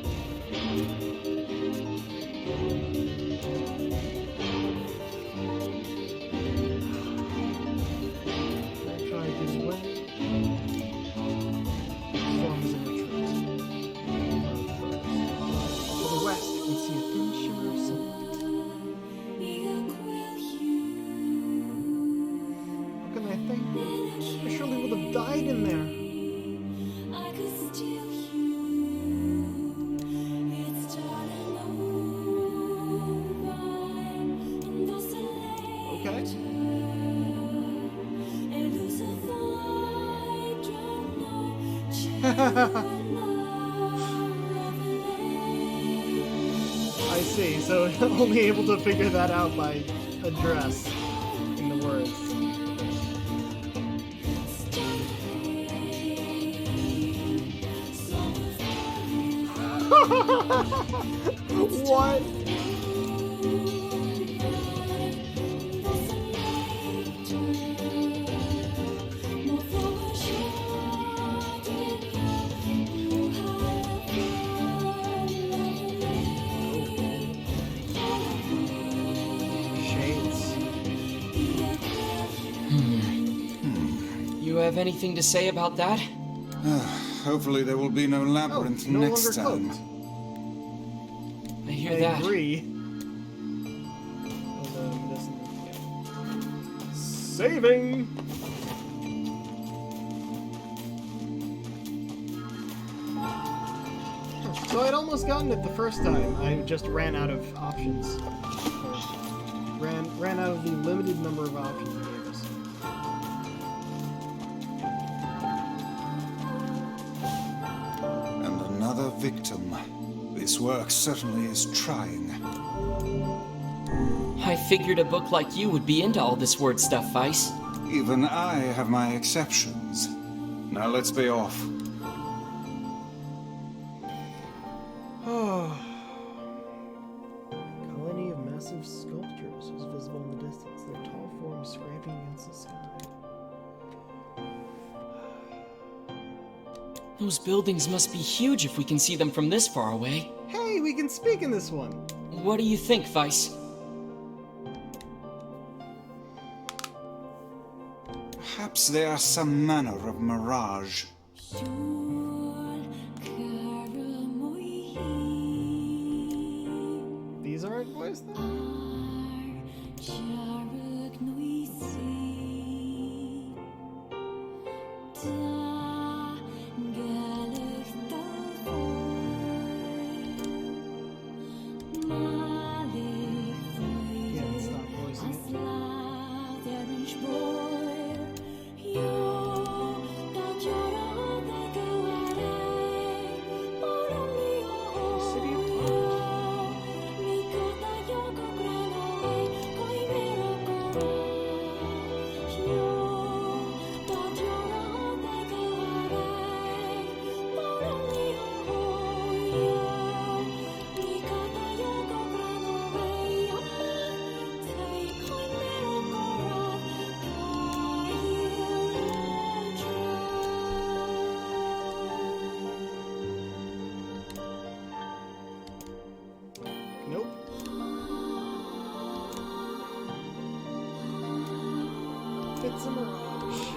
I tried this way. Storm is in retreat. To the west, you can see a thin shimmer of sunlight. What can I think? I surely would have died in there. Okay. I see, so only able to figure that out by address in the words. What? Shades. You have anything to say about that? Hopefully there will be no labyrinth No next longer time. cooked. I hear I that. agree. Although medicinal, saving! So I'd almost gotten it the first time. I just ran out of options. Or ran out of the limited number of options it gave us. And another victim. This work certainly is trying. I figured a book like you would be into all this word stuff, Vice. Even I have my exceptions. Now let's be off. Colony of massive sculptures was visible in the distance, their tall forms scraping against the sky. Those buildings must be huge if we can see them from this far away. Hey, we can speak in this one! What do you think, Vice? Perhaps they are some manner of mirage. These aren't voiced then? it's a mirage.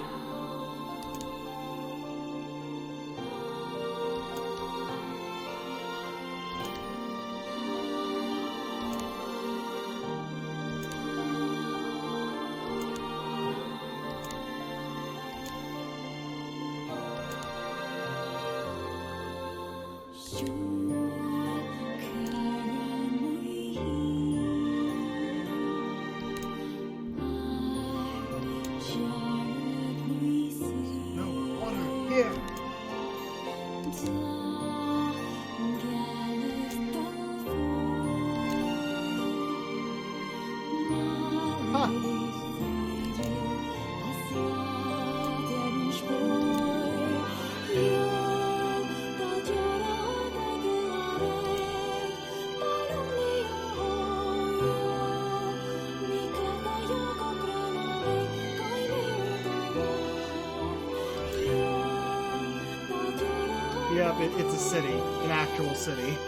No water here. Yep, it's a city, an actual city.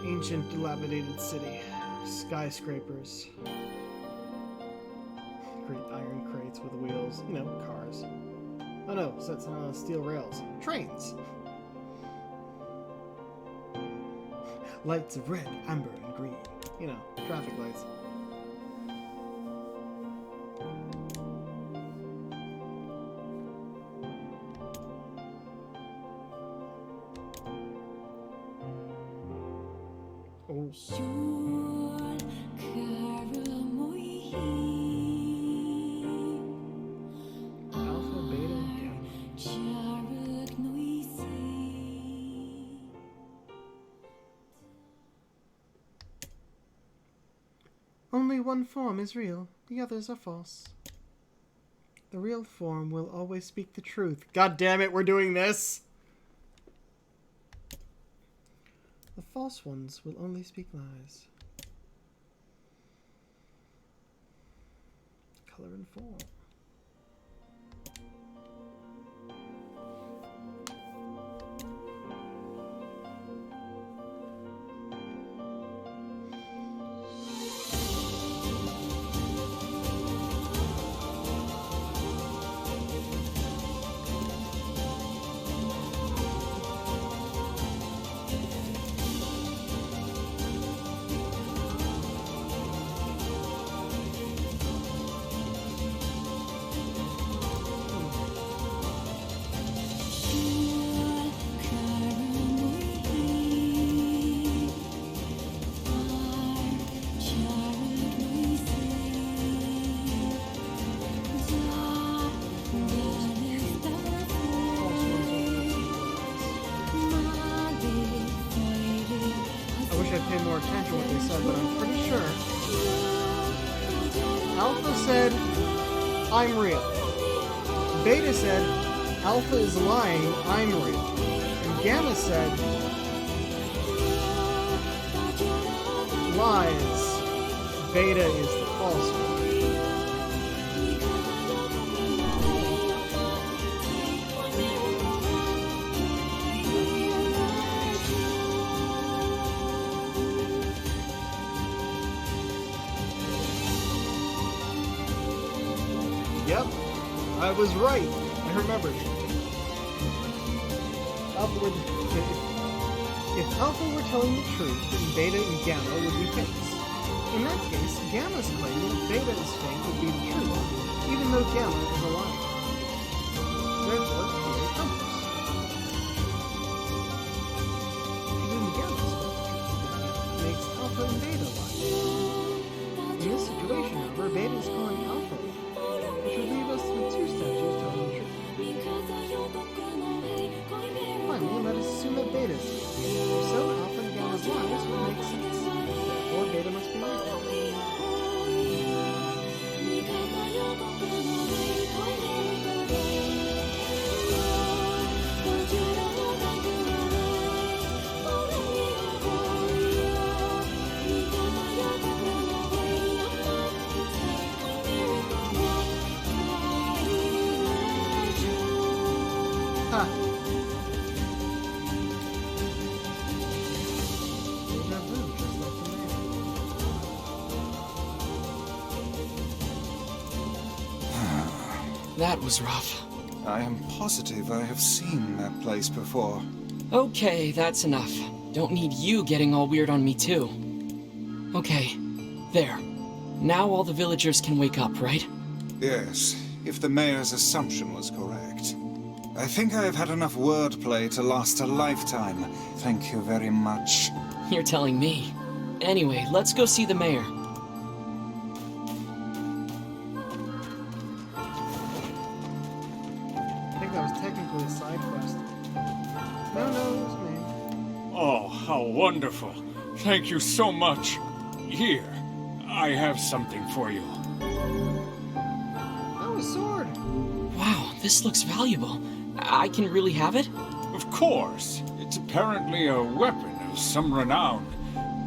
Ancient, dilapidated city. Skyscrapers. Great iron crates with wheels. You know, cars. Oh no, so that's steel rails. Trains! Lights of red, amber, and green. You know, traffic lights. Oh. Alpha, beta, and gamma. Only one form is real, the others are false. The real form will always speak the truth. God damn it, we're doing this! The false ones will only speak lies. Color and form. I pay more attention to what they said, but I'm pretty sure. Alpha said, I'm real. Beta said, Alpha is lying, I'm real. And Gamma said, lies, Beta is the false one. Yep, I was right. I remembered. If Alpha were telling the truth, then Beta and Gamma would be fakes. In that case, Gamma's claim that Beta is fake would be the truth, even though Gamma is a liar. Therefore, Beta comes. Even Gamma's fake makes Alpha and Beta lie. In this situation, however, Beta is calling Alpha, which would leave us with two statues telling the truth. Finally, let us assume that Beta is fake. If so, Alpha and Gamma's lies would make sense. Therefore, Beta must be right. That was rough. I am positive I have seen that place before. Okay, that's enough. Don't need you getting all weird on me too. Okay, there. Now all the villagers can wake up, right? Yes, if the mayor's assumption was correct. I think I have had enough wordplay to last a lifetime. Thank you very much. You're telling me. Anyway, let's go see the mayor. I think that was technically a side quest. No, it was me. Oh, how wonderful. Thank you so much. Here, I have something for you. Oh, a sword! Wow, this looks valuable. I can really have it? Of course. It's apparently a weapon of some renown,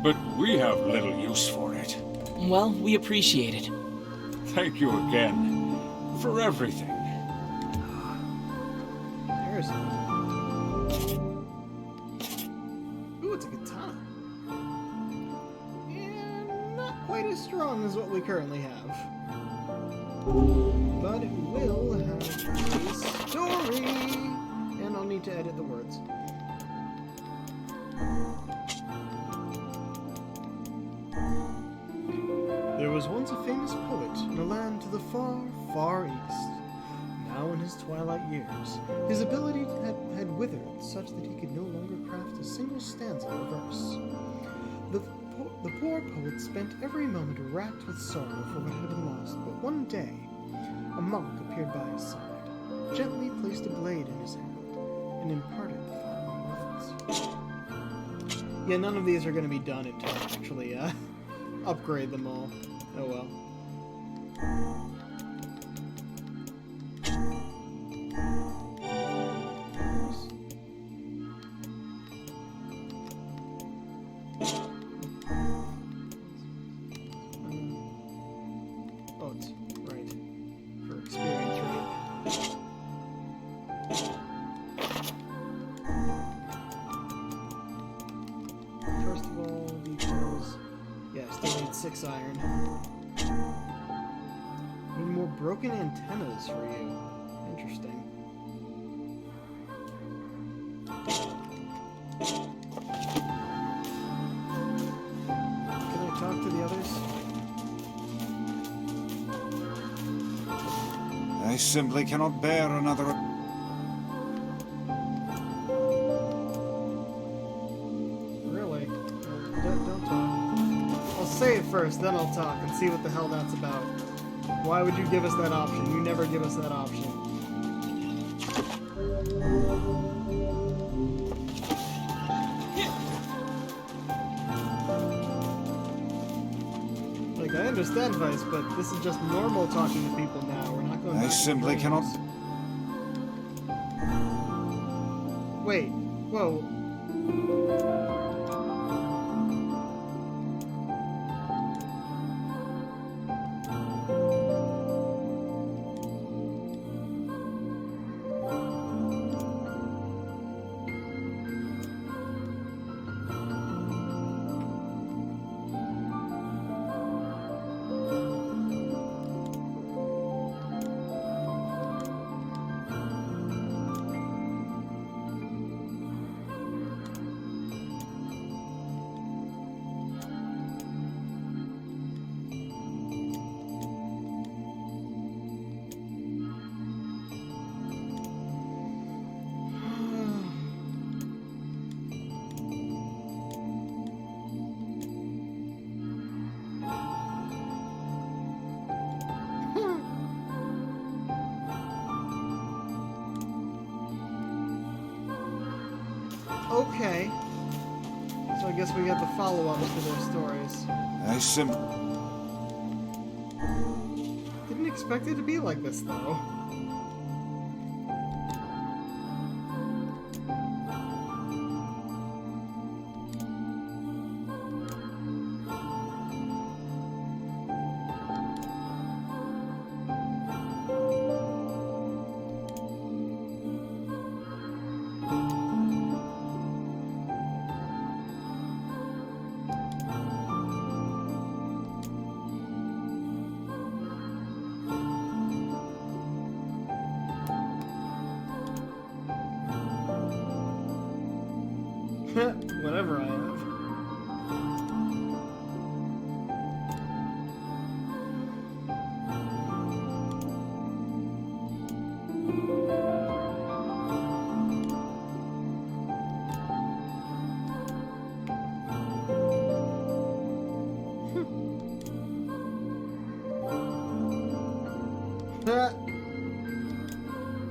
but we have little use for it. Well, we appreciate it. Thank you again for everything. There's it. Ooh, it's a katana. And not quite as strong as what we currently have. But it will have a story! And I'll need to edit the words. There was once a famous poet in a land to the far, far east. Now in his twilight years, his ability had withered such that he could no longer craft a single stanza of verse. The poor poet spent every moment racked with sorrow for what had been lost, but one day, a monk appeared by his side, gently placed a blade in his hand, and imparted the following words. Yeah, none of these are going to be done until I actually upgrade them all. Oh well. Oh, it's right. For experience rate. First of all, details. Yeah, still need 6 iron. Need more broken antennas for you. Interesting. Can I talk to the others? I simply cannot bear another... Really? Don't talk. I'll say it first, then I'll talk and see what the hell that's about. Why would you give us that option? You never give us that option. Like, I understand Vice, but this is just normal talking to people now. We're not going back I to simply dreams. cannot... Wait. Whoa. Okay. So I guess we got the follow-ups to their stories. I Didn't expect it to be like this, though. Whatever I have.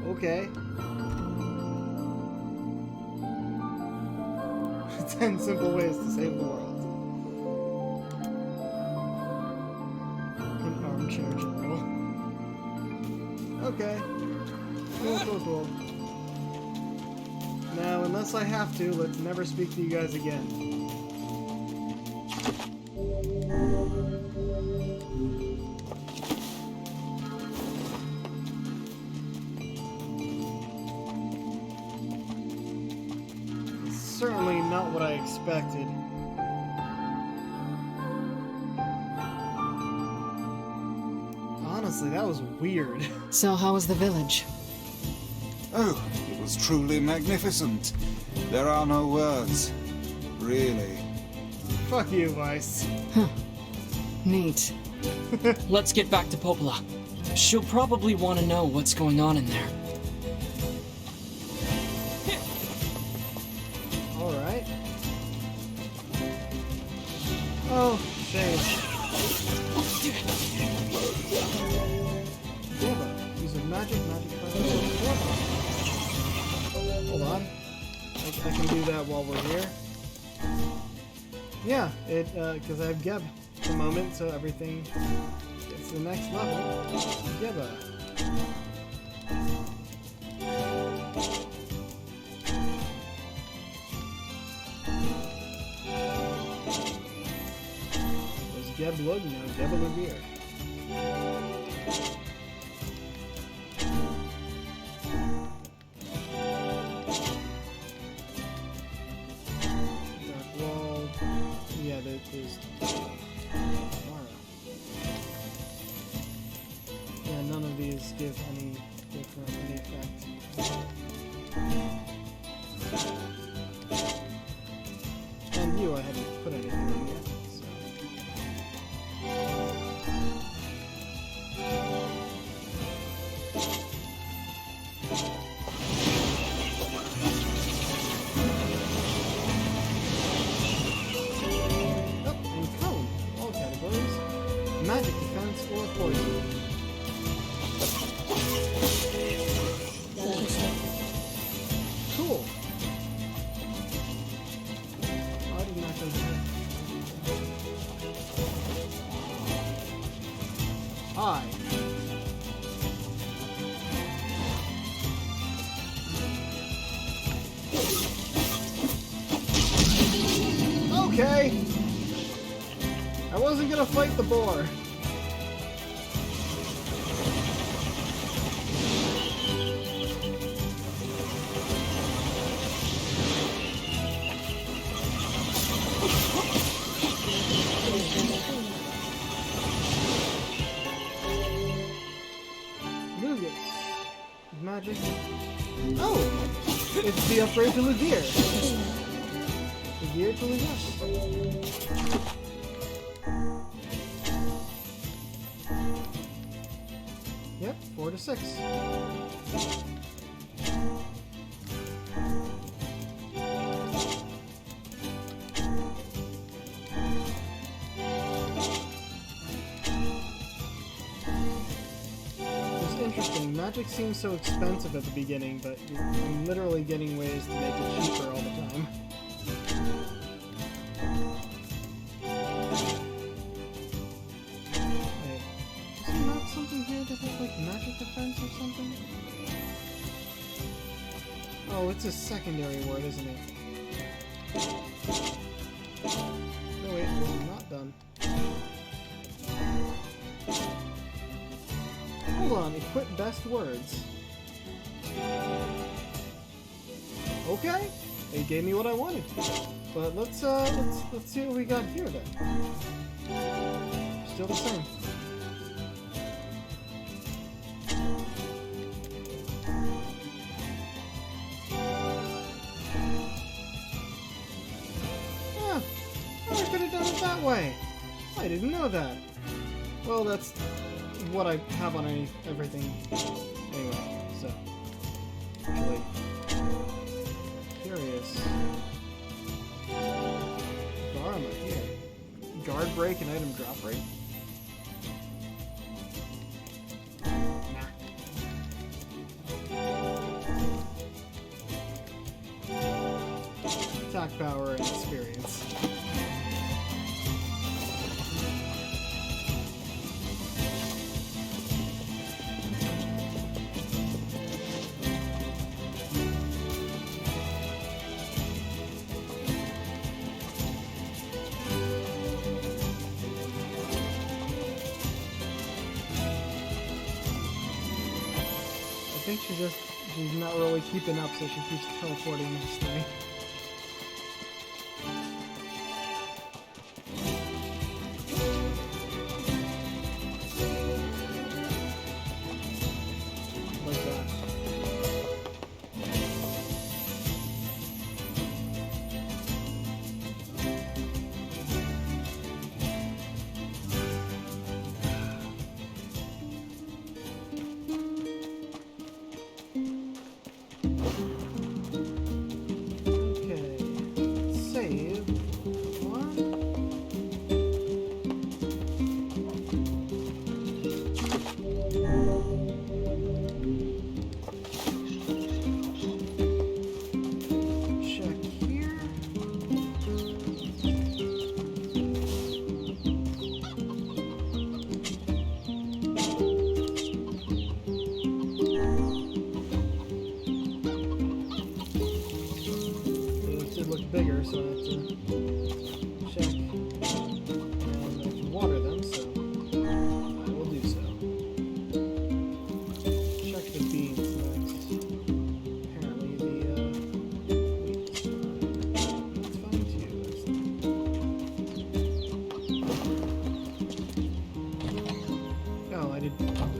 Okay. 10 simple ways to save the world. An armchair general. Okay. Cool. Now, unless I have to, let's never speak to you guys again. Certainly not what I expected. Honestly, that was weird. So how was the village? Oh, it was truly magnificent. There are no words. Really. Fuck you, Vice. Neat. Let's get back to Popola. She'll probably want to know what's going on in there. Alright. Oh, shame. Yeah, use of magic Hold on. I can do that while we're here. Yeah, because I have Geb at the moment, so everything gets to the next level. Geba. Was Geb Lug? No, Geba Lugir. There's Mara. Yeah, none of these give any effect. And you, I haven't put anything in yet, so. Magic, defense, or poison. Cool. I did not go there. I. Okay. I wasn't gonna fight the boar. Lugus. Magic. Oh! It's the upgrade to Lugir. Lugir to Lugus. Yep, 4 to 6. It's interesting. Magic seems so expensive at the beginning, but you're literally getting ways to make it cheaper all the time. Here that has like magic defense or something? Oh, it's a secondary word, isn't it? No wait, I'm not done. Hold on, equip best words. Okay, they gave me what I wanted. But let's see what we got here then. Still the same. that way! I didn't know that. Well, that's what I have on everything. Anyway, so. Actually, curious. Dharma here. Guard break and item drop rate. Attack power and experience. I think she's not really keeping up, so she keeps teleporting next to me. Like that. Okay. Save. One. Check here. It did look bigger, so I have to check. And I can water them, so I will do so. Check the beans next. Apparently the wheat is fine. It's fine too. Excellent. Oh, I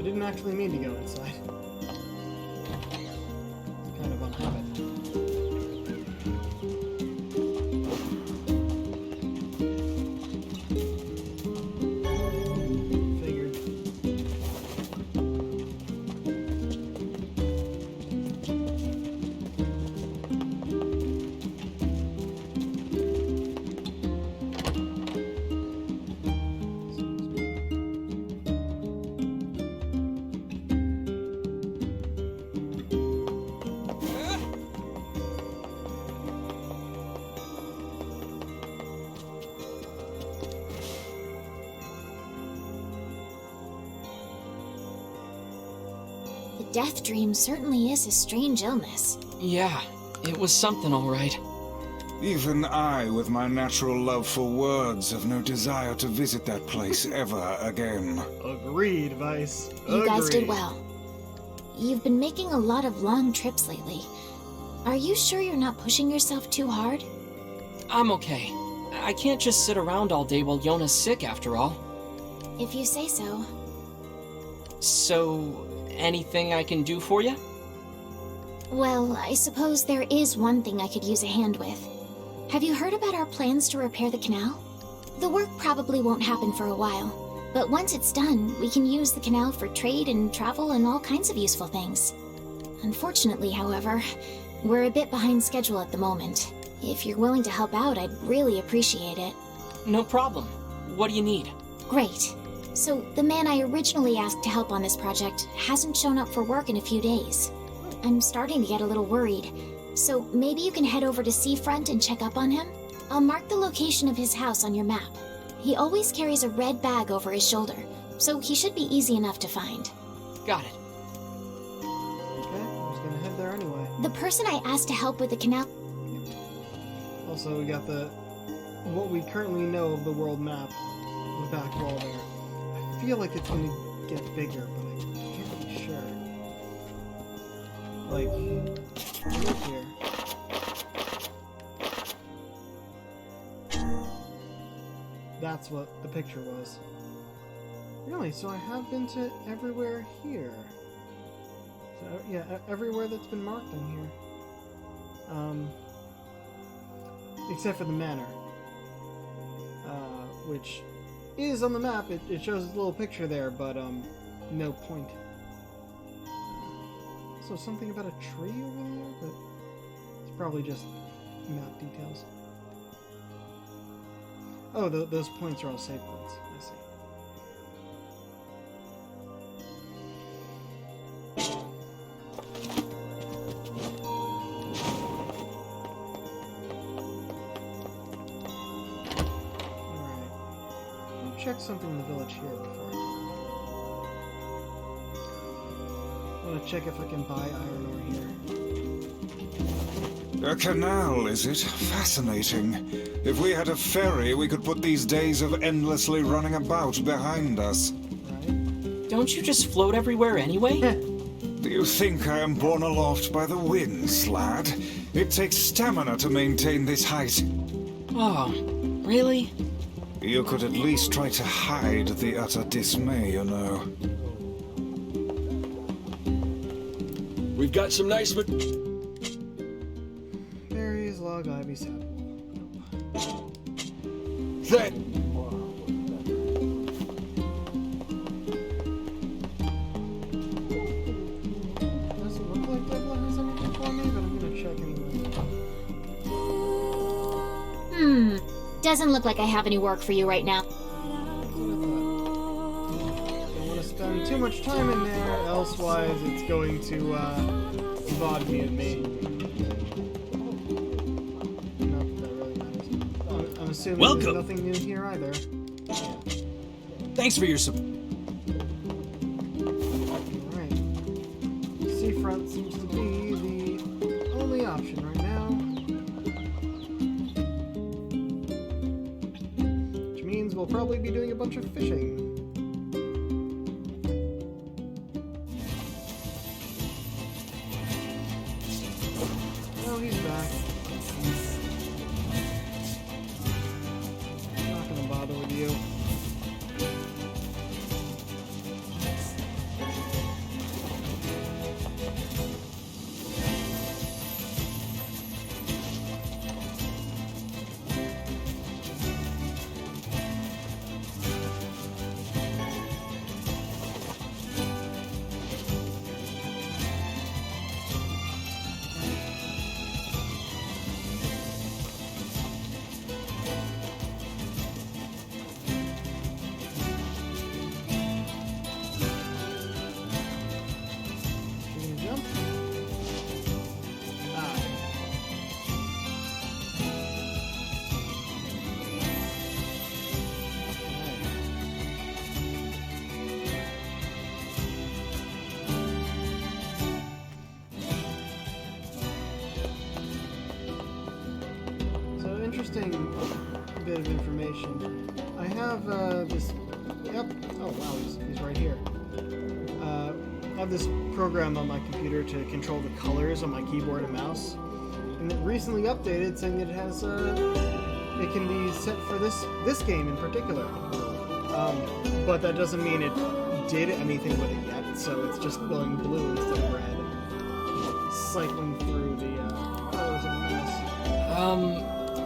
didn't actually mean to go inside. It's kind of on habit. Figured. The death dream certainly is a strange illness. Yeah, it was something all right. Even I, with my natural love for words, have no desire to visit that place ever again. Agreed, Vice. You guys did Agreed. well. You've been making a lot of long trips lately. Are you sure you're not pushing yourself too hard? I'm okay. I can't just sit around all day while Yona's sick, after all. If you say so. So, anything I can do for you? Well, I suppose there is one thing I could use a hand with. Have you heard about our plans to repair the canal? The work probably won't happen for a while, but once it's done, we can use the canal for trade and travel and all kinds of useful things. Unfortunately, however, we're a bit behind schedule at the moment. If you're willing to help out, I'd really appreciate it. No problem. What do you need? Great. So, the man I originally asked to help on this project hasn't shown up for work in a few days. I'm starting to get a little worried. So, maybe you can head over to Seafront and check up on him? I'll mark the location of his house on your map. He always carries a red bag over his shoulder, so he should be easy enough to find. Got it. Okay, I was gonna head there anyway. The person I asked to help with the canal... Also, we got what we currently know of the world map in the back wall there. I feel like it's gonna get bigger, but I can't be sure. Like, look here. That's what the picture was. Really? So I have been to everywhere here. So, yeah, everywhere that's been marked on here. Except for the manor. which is on the map. It shows a little picture there, but no point. So something about a tree over there, but it's probably just map details. Oh, those points are all save points. I see. Check something in the village here before I want to check if I can buy iron ore here. A canal, is it? Fascinating. If we had a ferry, we could put these days of endlessly running about behind us. Right? Don't you just float everywhere anyway? Do you think I am borne aloft by the winds, lad? It takes stamina to maintain this height. Oh, really? You could at least try to hide the utter dismay, you know. We've got some nice Berries, log, ivy, sapwood. That Doesn't look like Devla has anything for me, but I'm gonna check anyway. Doesn't look like I have any work for you right now. Don't want to spend too much time in there, elsewise it's going to VOD me and me. Not that that really matters. I'm assuming Welcome. there's nothing new here either. thanks for your support. Alright. Seafront seems to be the only option right now. Which means we'll probably be doing a bunch of fishing. Oh, he's back. Not gonna bother with you. You gonna jump? Ah. So, interesting bit of information. I have this. Yep. Oh wow, he's right here. I have this program on my computer to control the colors on my keyboard and mouse, and it recently updated saying it has it can be set for this game in particular. But that doesn't mean it did anything with it yet, so it's just glowing blue instead of red. Cycling through the colors of the mouse.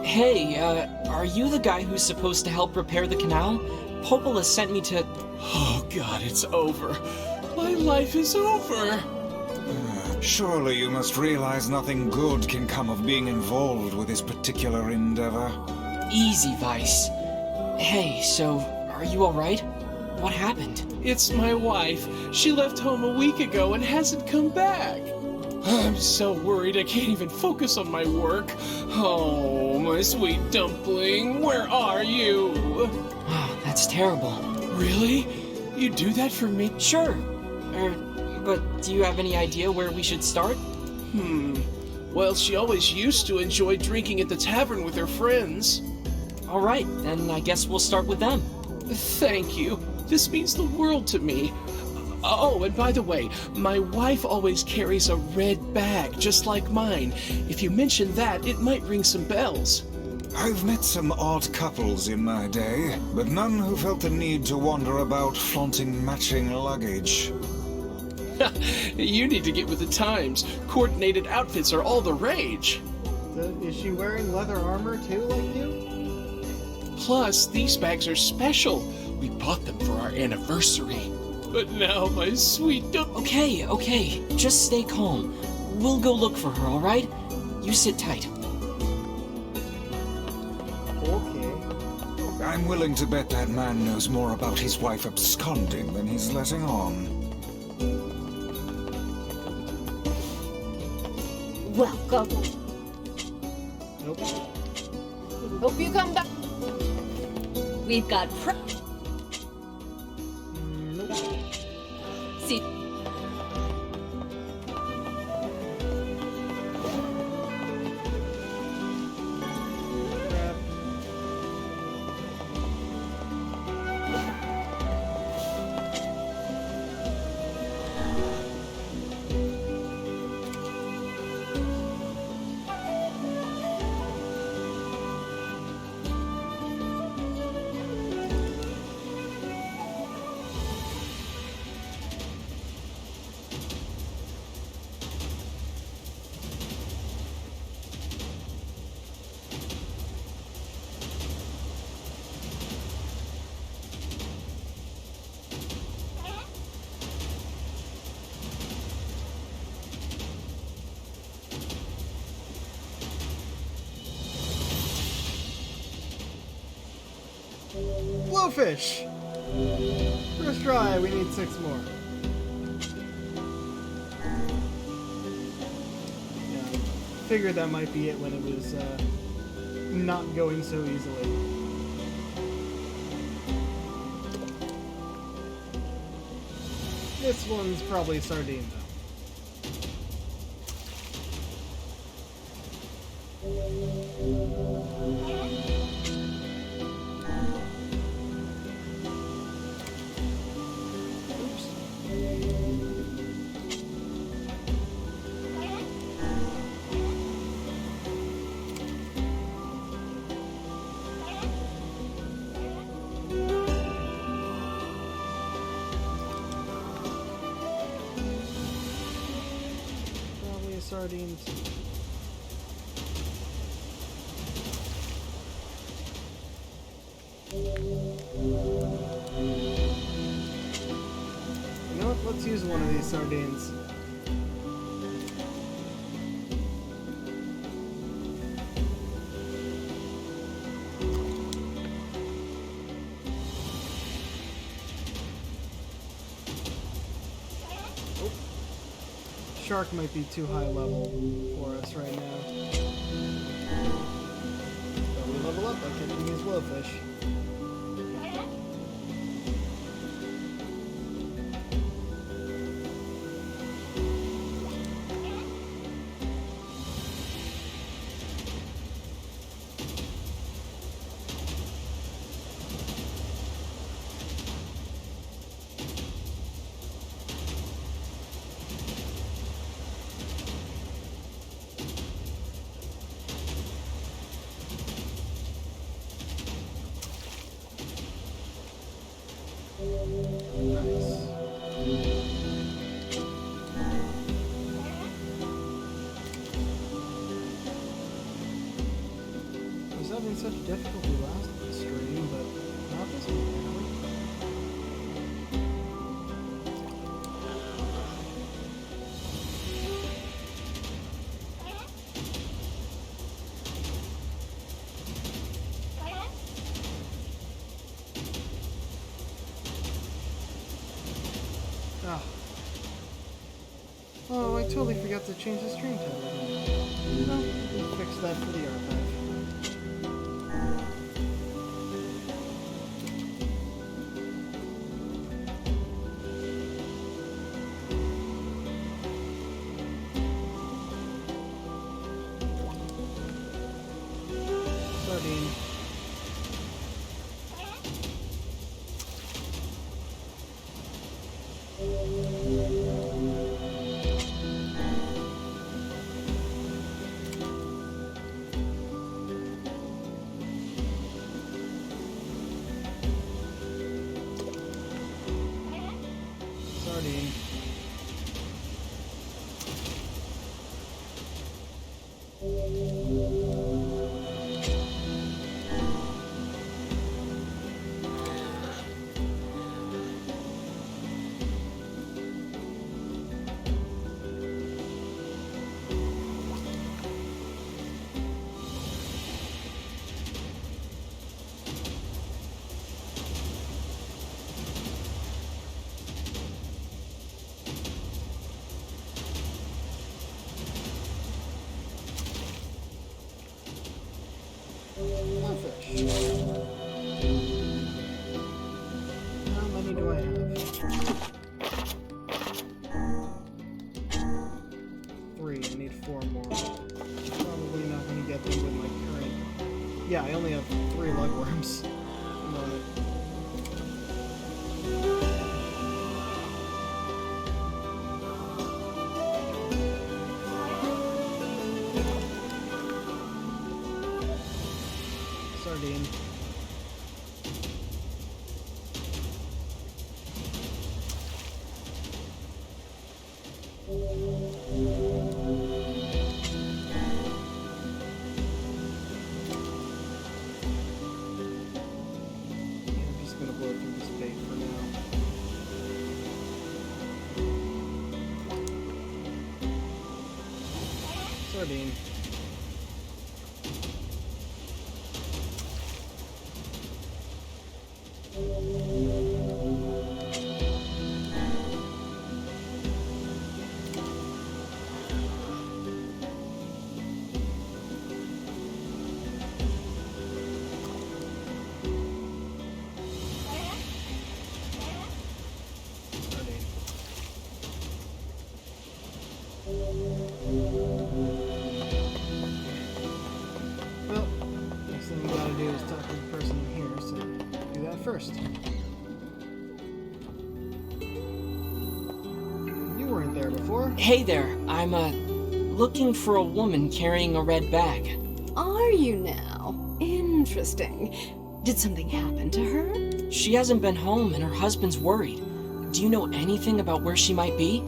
Hey, are you the guy who's supposed to help repair the canal? Popola sent me to... Oh god, it's over. My life is over. Surely you must realize nothing good can come of being involved with this particular endeavor. Easy, Vice. Hey, so, are you alright? What happened? It's my wife. She left home a week ago and hasn't come back. I'm so worried I can't even focus on my work. Oh, my sweet dumpling, where are you? Oh, that's terrible. Really? You do that for me? Sure. But do you have any idea where we should start? Well, she always used to enjoy drinking at the tavern with her friends. Alright, then I guess we'll start with them. Thank you. This means the world to me. Oh, and by the way, my wife always carries a red bag, just like mine. If you mention that, it might ring some bells. I've met some odd couples in my day, but none who felt the need to wander about flaunting matching luggage. You need to get with the times. Coordinated outfits are all the rage. Is she wearing leather armor too, like you? Plus, these bags are special. We bought them for our anniversary. But now my sweet Okay, okay. Just stay calm. We'll go look for her, alright? You sit tight. Okay. I'm willing to bet that man knows more about his wife absconding than he's letting on. Welcome. Nope. Hope you come back. We've got Nope. See. Crap. Blowfish! First try, we need 6 more. Yeah, figured that might be it when it was not going so easily. This one's probably sardine though. Probably a sardine too. You know what? Let's use one of these sardines. Oh. Shark might be too high level for us right now. But we level up by catching these blowfish. I was having such difficulty last stream, but not this one apparently. Ah. Oh, I totally forgot to change the stream title again. No, we'll fix that for the archive. Sardine. Sardine. Blowfish. How many do I have? 3. I need 4 more. Probably not going to get them with my current... Yeah, I only have 3 lugworms. Sardine. I'm just gonna blow through this bait for now. Sardine. Well, next thing we gotta do is talk to the person in here, so do that first. You weren't there before. Hey there, I'm, looking for a woman carrying a red bag. Are you now? Interesting. Did something happen to her? She hasn't been home and her husband's worried. Do you know anything about where she might be?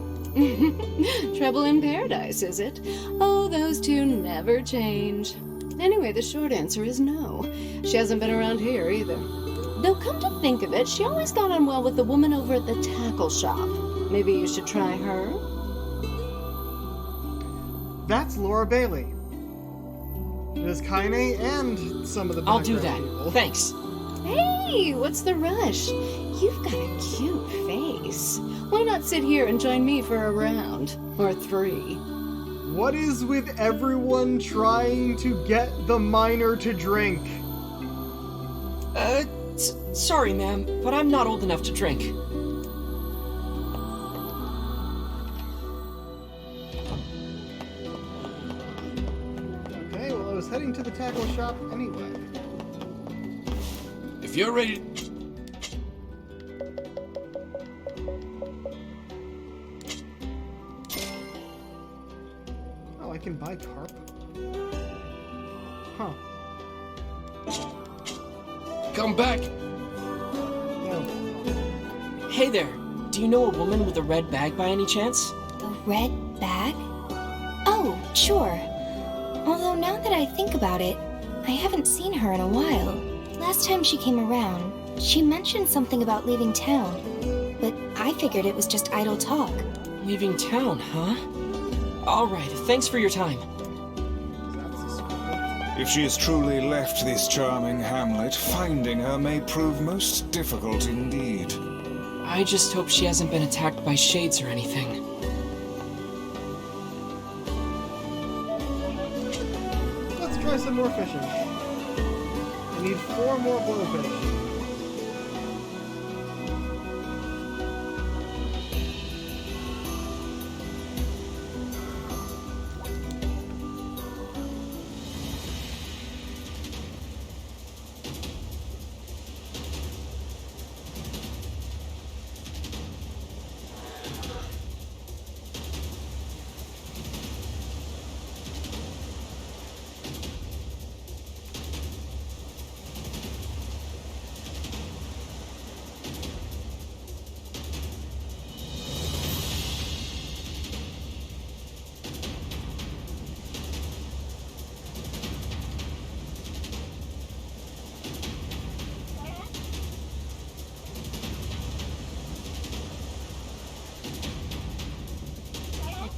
Trouble in paradise, is it? Oh, those two never change. Anyway, the short answer is no. She hasn't been around here either. Though come to think of it, she always got on well with the woman over at the tackle shop. Maybe you should try her? That's Laura Bailey. There's Kaine and some of the I'll do that. background people. Thanks. Hey, what's the rush? You've got a cute face. Why not sit here and join me for a round? Or 3? What is with everyone trying to get the miner to drink? Sorry, ma'am, but I'm not old enough to drink. Okay, well I was heading to the tackle shop anyway. If you're ready... Oh, I can buy carp? Huh. Come back! No. Hey there, do you know a woman with a red bag by any chance? A red bag? Oh, sure. Although now that I think about it, I haven't seen her in a while. Last time she came around, she mentioned something about leaving town, but I figured it was just idle talk. Leaving town, huh? Alright, thanks for your time. That's suspicious. If she has truly left this charming hamlet, finding her may prove most difficult indeed. I just hope she hasn't been attacked by shades or anything. Let's try some more fishing. I need 4 more blowfish.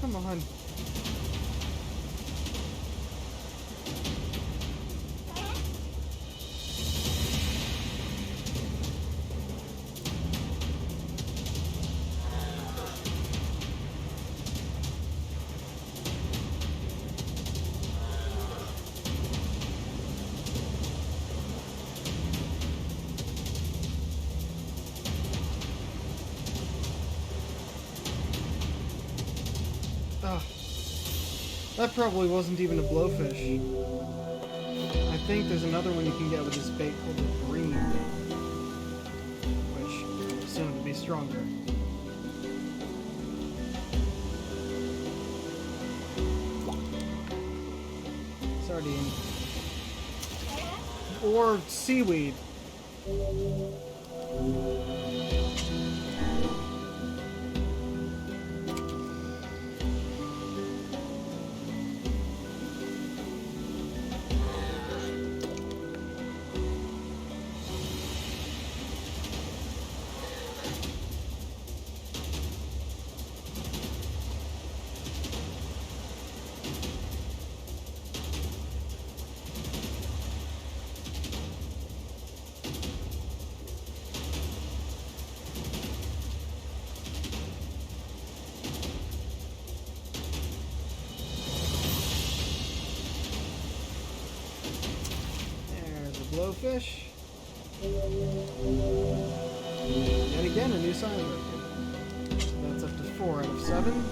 Come on. That probably wasn't even a blowfish. I think there's another one you can get with this bait called the green, which I assume to be stronger. Sardine. Or seaweed. Blowfish. Yet again, a new size record. So that's up to 4 out of 7.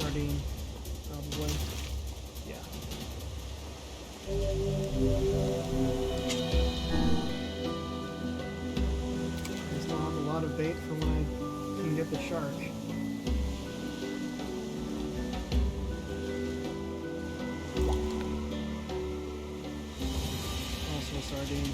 Sardine, probably. Yeah. Of bait for when I can get the shark. Also a sardine.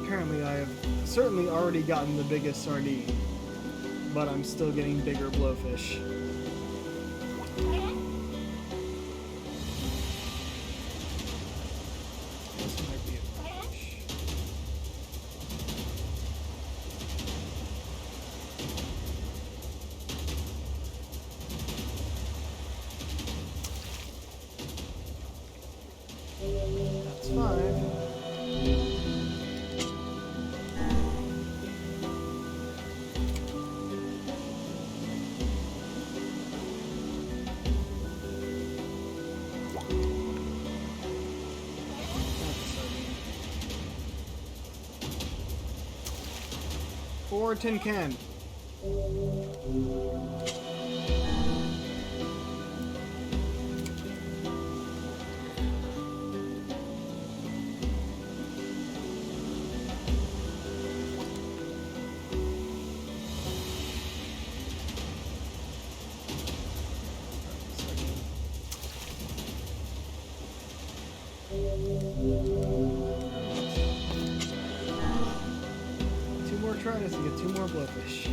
Apparently I have certainly already gotten the biggest sardine, but I'm still getting bigger blowfish. This might be a fish. That's 5. Or tin can. Try this and get 2 more blowfish.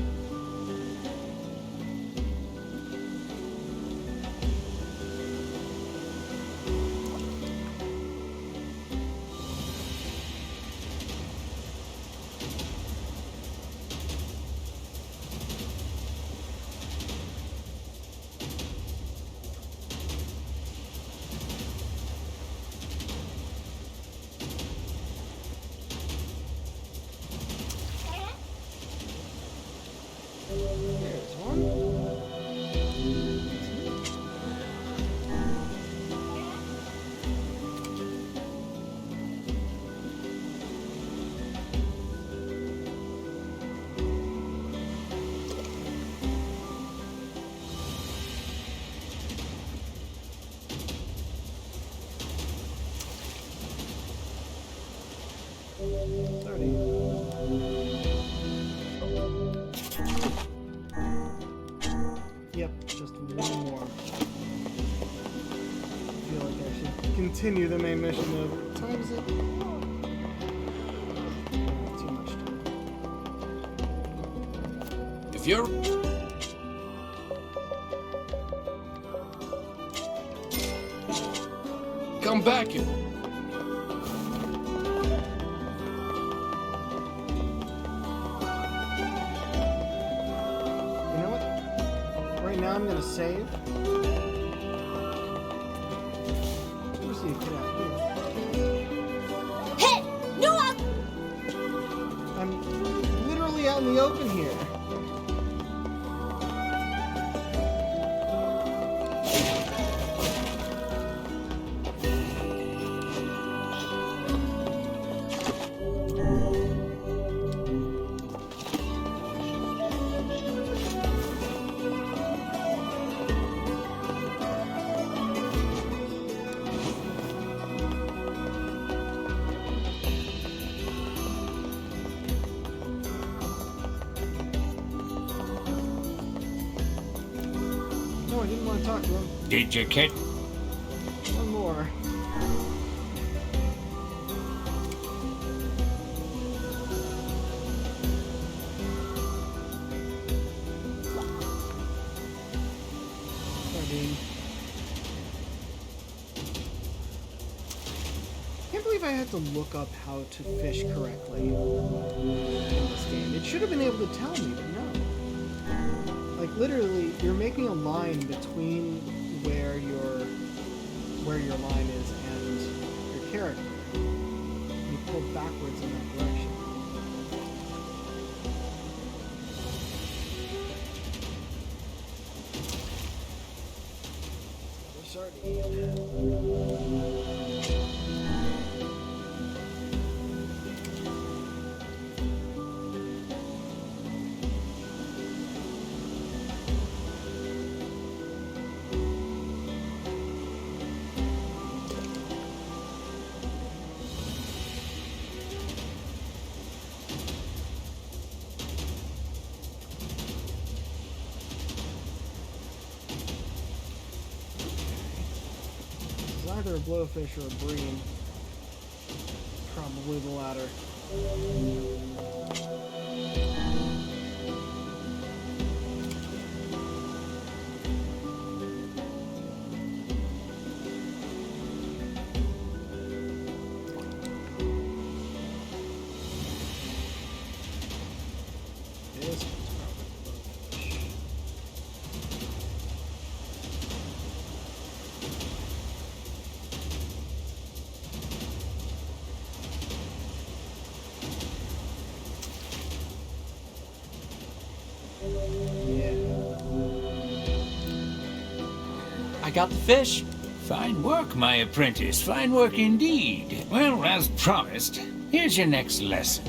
There's one. Yep, just one more. I feel like I should continue the main mission though. What time is it? Too much time. If you're... Come back here. Now I'm gonna save. Let's see, get out here. I'm literally out in the open here. No, I didn't want to talk to him. Did you catch? One more. Sardine. Can't believe I had to look up how to fish correctly in this game. It should have been able to tell me, but no. Like literally, you're making a line between where your line is and your character. You pull backwards in that direction. Sardine. Either a blowfish or a bream. Probably the latter. This one's probably a blowfish. I got the fish. Fine work, my apprentice. Fine work indeed. Well, as promised, here's your next lesson.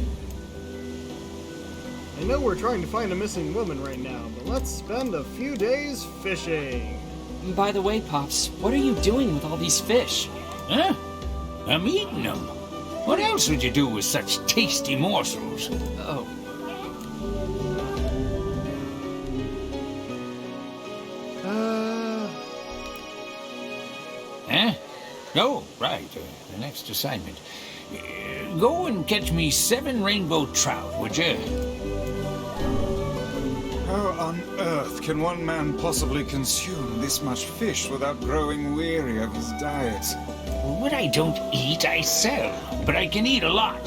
I know we're trying to find a missing woman right now, but let's spend a few days fishing. By the way, Pops, what are you doing with all these fish? Huh? I'm eating them. What else would you do with such tasty morsels? Oh, Huh? Oh, right. The next assignment. Go and catch me 7 rainbow trout, would you? How on earth can one man possibly consume this much fish without growing weary of his diet? What I don't eat, I sell. But I can eat a lot.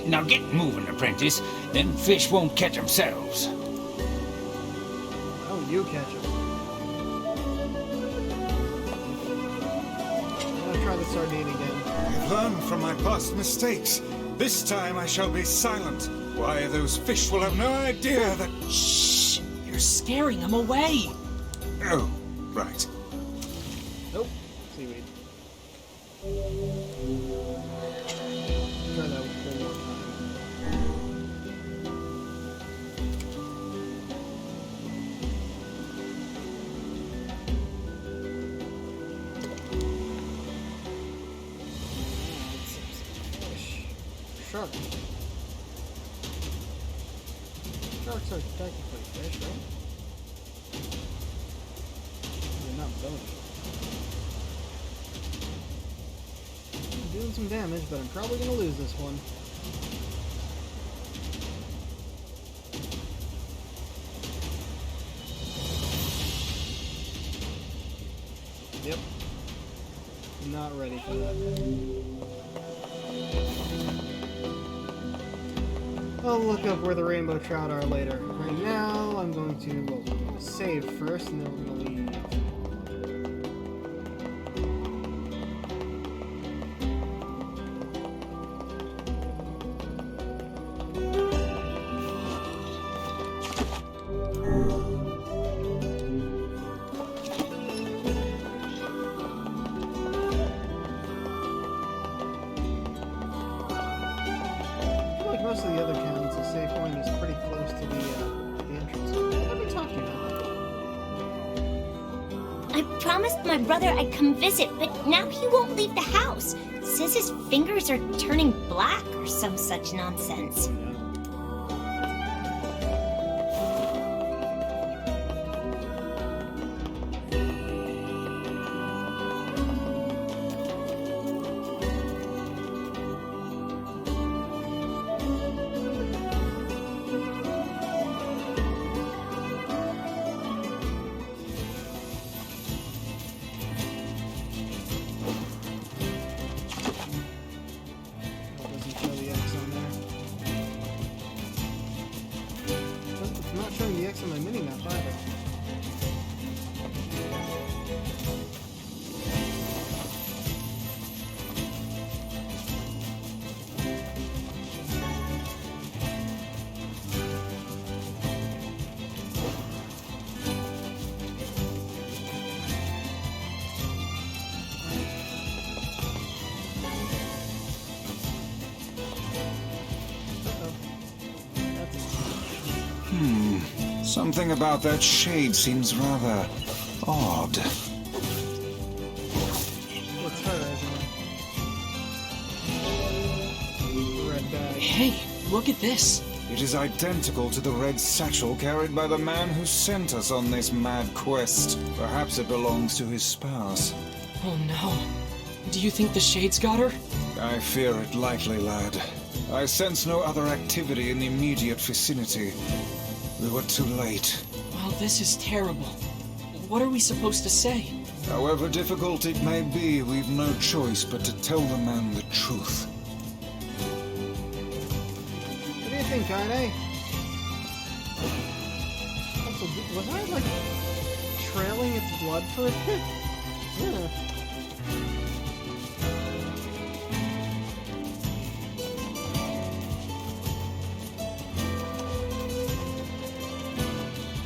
Now get moving, apprentice. Them fish won't catch themselves. Oh, you catch him. I'm gonna try the sardine again. I've learned from my past mistakes. This time I shall be silent. Why, those fish will have no idea that... shh! You're scaring them away. Oh, right. Nope. Seaweed. Try that one more time. Fish. Shark. Sharks are technically fish, right? They're not bony. I'm doing some damage, but I'm probably gonna lose this one. Yep. Not ready for that. I'll look up where the rainbow trout are later. Right now, I'm going to, well, we're going to save first, and then we're going to leave. I promised my brother I'd come visit, but now he won't leave the house. Says his fingers are turning black or some such nonsense. Doesn't show the X on there. It's not showing the X on my mini-map either. Something about that shade seems rather odd. What's her, isn't it? Red bag. Hey, look at this. It is identical to the red satchel carried by the man who sent us on this mad quest. Perhaps it belongs to his spouse. Oh no. Do you think the Shades got her? I fear it lightly, lad. I sense no other activity in the immediate vicinity. We were too late. Well, this is terrible. What are we supposed to say? However difficult it may be, we've no choice but to tell the man the truth. What do you think, Kaine? Also, was I, like, trailing its blood for a bit? Yeah.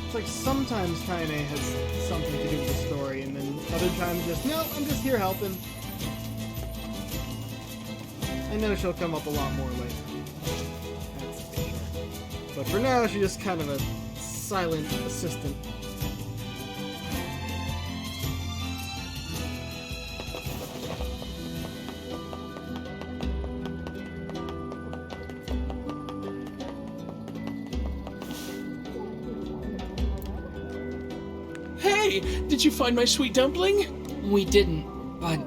It's like sometimes Kaine has something to do with the story, and then other times just, no, I'm just here helping. I know she'll come up a lot more later. That's for sure. But for now, she's just kind of a silent assistant. Hey, did you find my sweet dumpling? We didn't, but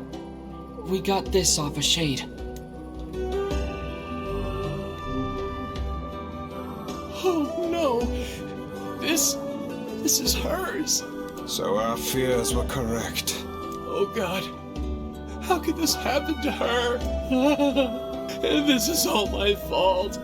we got this off a Shade. Oh no, this is hers. So our fears were correct. Oh God, how could this happen to her? And this is all my fault.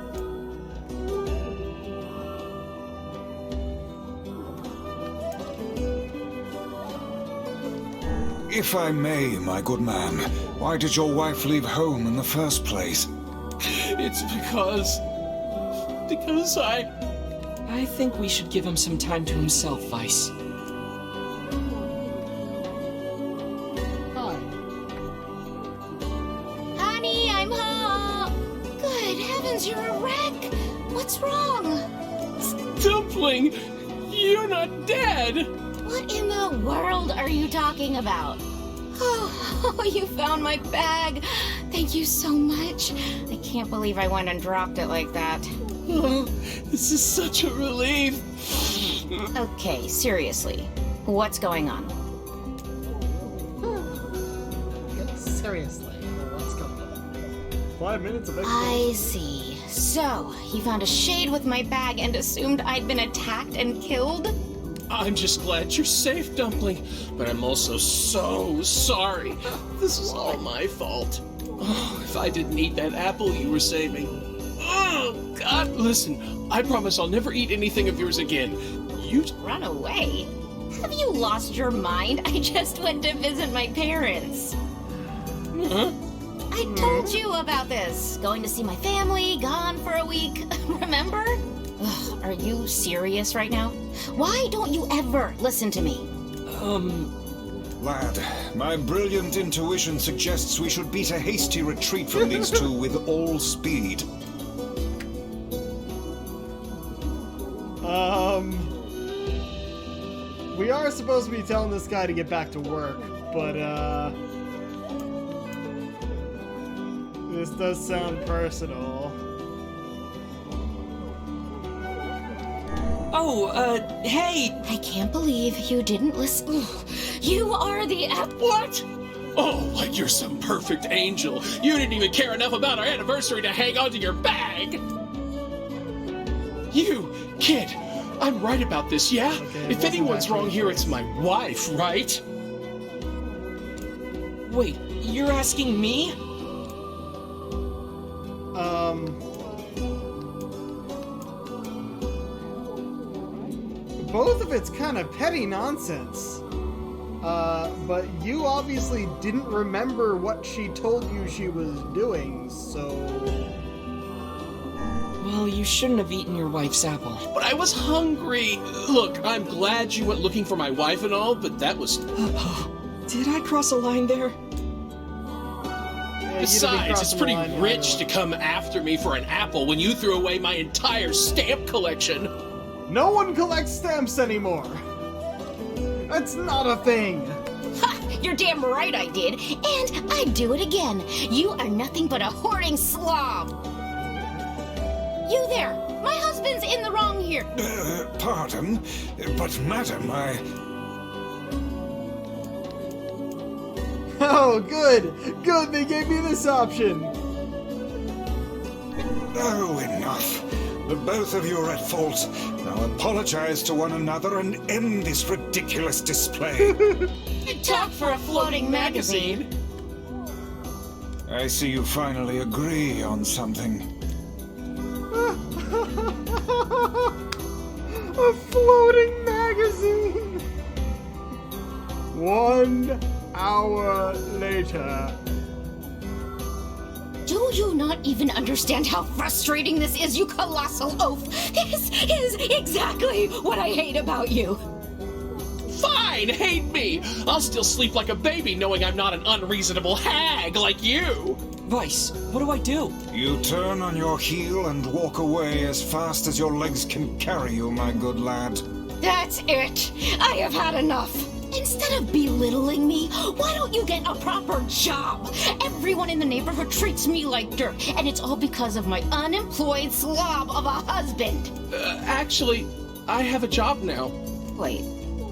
If I may, my good man, why did your wife leave home in the first place? It's because I think we should give him some time to himself, Vice. Hi. Honey, I'm home. Good heavens, you're a wreck. What's wrong? Dumpling, you're not dead. What in the world are you talking about? Oh, you found my bag. Thank you so much. I can't believe I went and dropped it like that. Oh, this is such a relief. Okay, seriously. What's going on? Seriously, what's going on? 5 minutes of I see. So, you found a Shade with my bag and assumed I'd been attacked and killed? I'm just glad you're safe, Dumpling, but I'm also so sorry. This is all my fault. Oh, if I didn't eat that apple you were saving. Oh, God, listen, I promise I'll never eat anything of yours again. You Run away? Have you lost your mind? I just went to visit my parents. Huh? I told you about this. Going to see my family, gone for a week. Remember? Ugh, are you serious right now? Why don't you ever listen to me? Lad, my brilliant intuition suggests we should beat a hasty retreat from these two with all speed. we are supposed to be telling this guy to get back to work, but, this does sound personal. Oh, hey! I can't believe you didn't listen. You are the What? Oh, like you're some perfect angel. You didn't even care enough about our anniversary to hang on to your bag. You, kid, I'm right about this, yeah? Okay, If anyone's wrong here, it's my wife, right? Wait, you're asking me? Both of it's kind of petty nonsense. But you obviously didn't remember what she told you she was doing, so... Well, you shouldn't have eaten your wife's apple. But I was hungry. Look, I'm glad you went looking for my wife and all, but that was... Did I cross a line there? Yeah, Besides, it's pretty line, rich to come after me for an apple when you threw away my entire stamp collection. No one collects stamps anymore! That's not a thing! Ha! You're damn right I did, and I'd do it again. You are nothing but a hoarding slob. You there! My husband's in the wrong here. Pardon, but madam, Oh, good! Good, they gave me this option! Oh, enough. The both of you are at fault. Now apologize to one another and end this ridiculous display. Talk for a floating magazine. I see you finally agree on something. A floating magazine! 1 hour later. Do you not even understand how frustrating this is, you colossal oaf? This is exactly what I hate about you. Fine, hate me. I'll still sleep like a baby knowing I'm not an unreasonable hag like you. Vice, what do I do? You turn on your heel and walk away as fast as your legs can carry you, my good lad. That's it. I have had enough. Instead of belittling me, why don't you get a proper job? Everyone in the neighborhood treats me like dirt, and it's all because of my unemployed slob of a husband. Actually, I have a job now. Wait,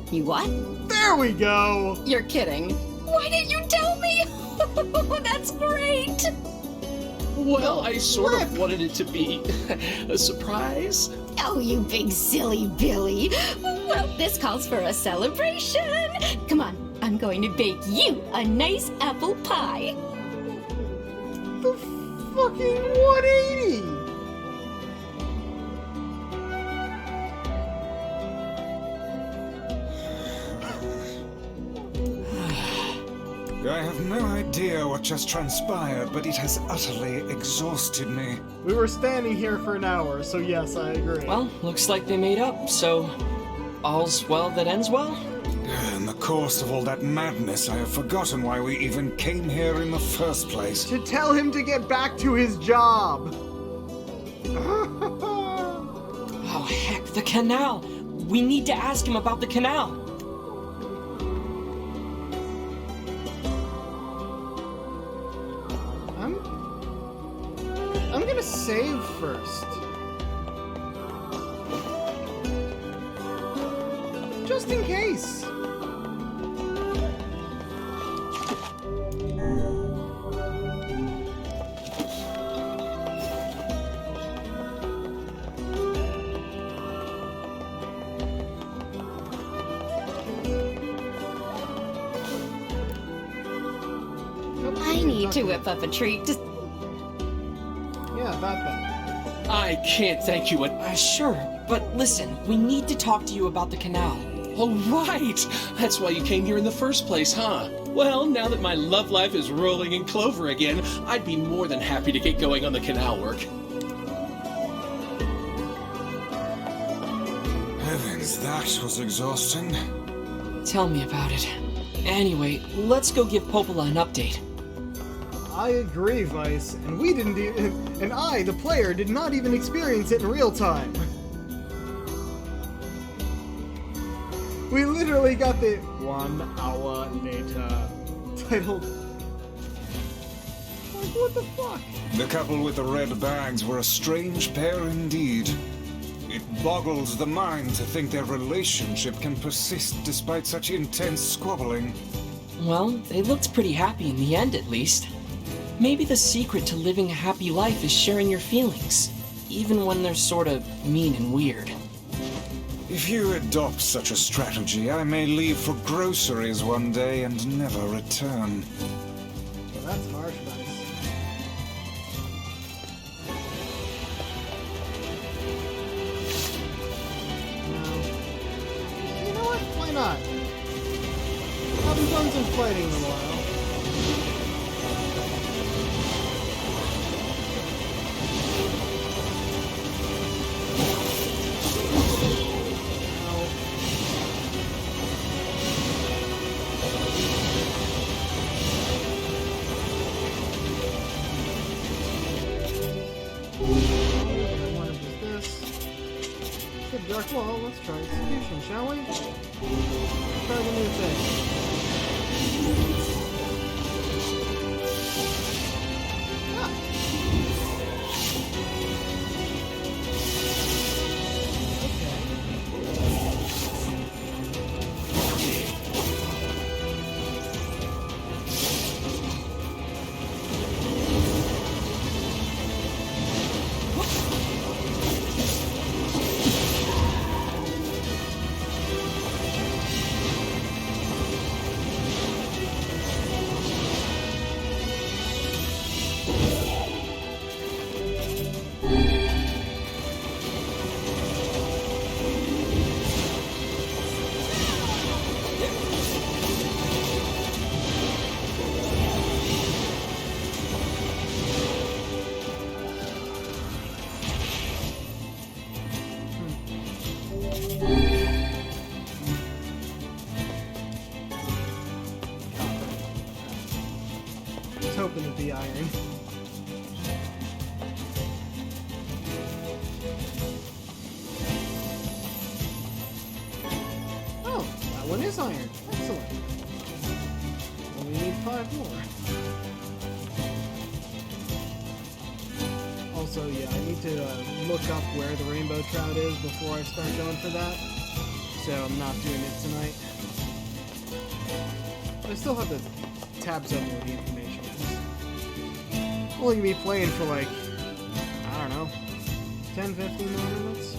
you what? There we go! You're kidding. Why didn't you tell me? That's great. Well, I sort of wanted it to be a surprise. Oh, you big silly Billy. Well, this calls for a celebration. Come on, I'm going to bake you a nice apple pie. The fucking 180! I have no idea what just transpired, but it has utterly exhausted me. We were standing here for an hour, so yes, I agree. Well, looks like they made up, so all's well that ends well? In the course of all that madness, I have forgotten why we even came here in the first place. To tell him to get back to his job! Oh, heck, the canal! We need to ask him about the canal! I'm gonna save first. Just in case. I need to whip up a treat. Yeah, about that. I can't thank you enough. Sure, but listen, we need to talk to you about the canal. Oh, right! That's why you came here in the first place, huh? Well, now that my love life is rolling in clover again, I'd be more than happy to get going on the canal work. Heavens, that was exhausting. Tell me about it. Anyway, let's go give Popola an update. I agree, Vice, and we didn't and I, the player, did not even experience it in real time. We literally got the 1 hour later titled. Like, what the fuck? The couple with the red bags were a strange pair indeed. It boggles the mind to think their relationship can persist despite such intense squabbling. Well, they looked pretty happy in the end, at least. Maybe the secret to living a happy life is sharing your feelings, even when they're sort of mean and weird. If you adopt such a strategy, I may leave for groceries one day and never return. Well, that's harsh, nice. You know what? Why not? Haven't done some fighting in a while. Well, let's try execution, shall we? Let's try the new thing. Ah. Hoping to be iron. Oh, that one is iron. Excellent. Only need 5 more. Also, yeah, I need to look up where the rainbow trout is before I start going for that. So I'm not doing it tonight. But I still have the tabs open with the information. Only be playing for like, I don't know, 10-15 more minutes.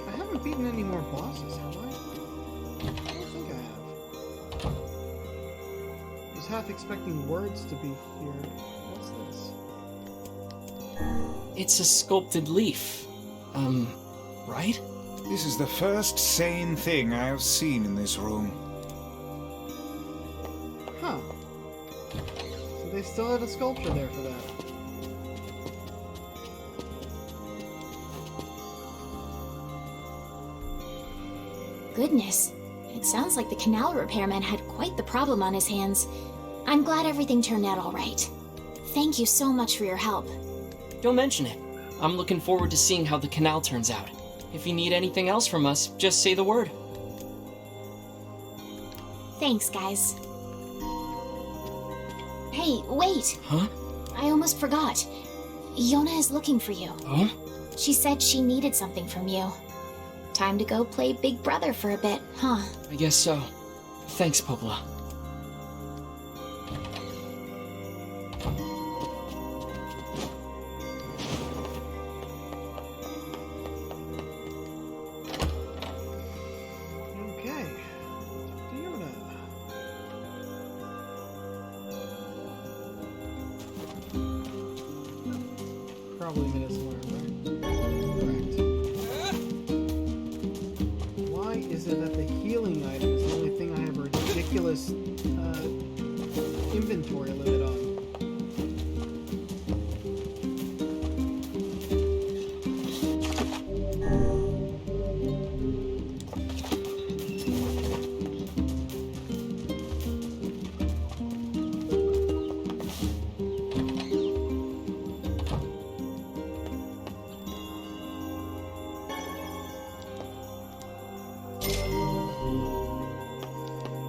I haven't beaten any more bosses, have I? I don't think I have. I was half expecting words to be here. What's this? It's a sculpted leaf. Right? This is the first sane thing I have seen in this room. Huh. So they still had a sculpture there for that. goodness. It sounds like the canal repairman had quite the problem on his hands. I'm glad everything turned out all right. Thank you so much for your help. Don't mention it. I'm looking forward to seeing how the canal turns out. If you need anything else from us, just say the word. Thanks, guys. Hey, wait! Huh? I almost forgot. Yona is looking for you. Huh? She said she needed something from you. Time to go play Big Brother for a bit, huh? I guess so. Thanks, Popola. Okay. Fiona. Probably Minnesota, right? Correct. Why is it that the healing item is the only thing I have a ridiculous inventory limit on?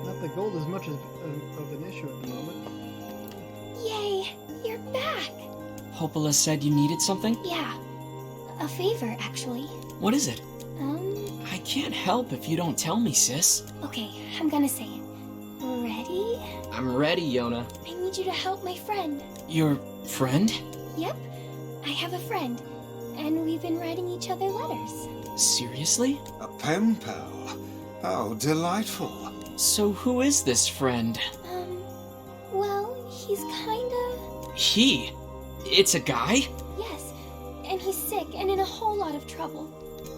Not the gold as much of an issue at the moment. Yay! You're back! Popola said you needed something? Yeah. A favor, actually. What is it? Um, I can't help if you don't tell me, sis. okay, I'm gonna say it. Ready? I'm ready, Yona. I need you to help my friend. Your friend? Yep, I have a friend. And we've been writing each other letters. Seriously? A pen pal. How delightful. So who is this friend? Well, he's kinda... He? It's a guy? Yes, and he's sick and in a whole lot of trouble.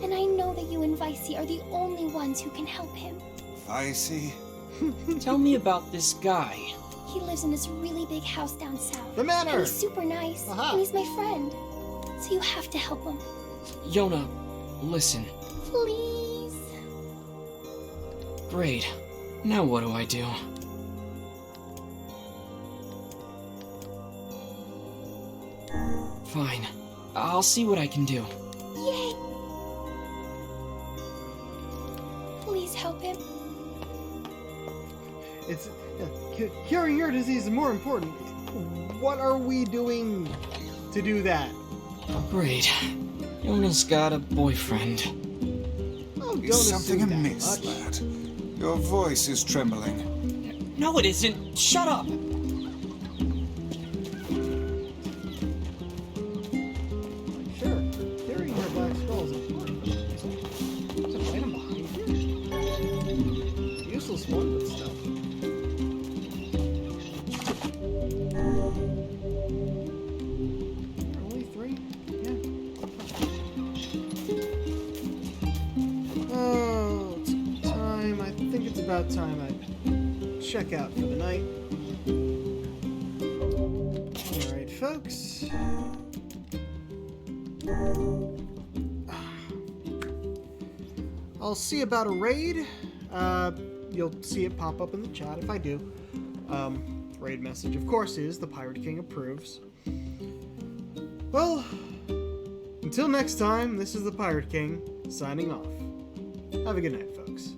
And I know that you and Vicey are the only ones who can help him. Vicey? Tell me about this guy. He lives in this really big house down south. The manor! And he's super nice, Aha. and he's my friend. So you have to help him. Yona, listen. Please? Great. Now what do I do? Fine. I'll see what I can do. Yay! Please help him. It's curing your disease is more important. What are we doing to do that? Great. Yona's got a boyfriend. Oh, don't Is something assume that amiss, much. lad? Your voice is trembling. No, it isn't. Shut up. Sure, carrying your black skull is important. There's an item behind here. Useless one, but still. Only 3? Yeah. Oh, it's time. I think it's about time I check out for the night. Alright, folks. I'll see about a raid. You'll see it pop up in the chat if I do. Raid message, of course, is the Pirate King approves. Well, until next time, this is the Pirate King signing off. Have a good night, folks.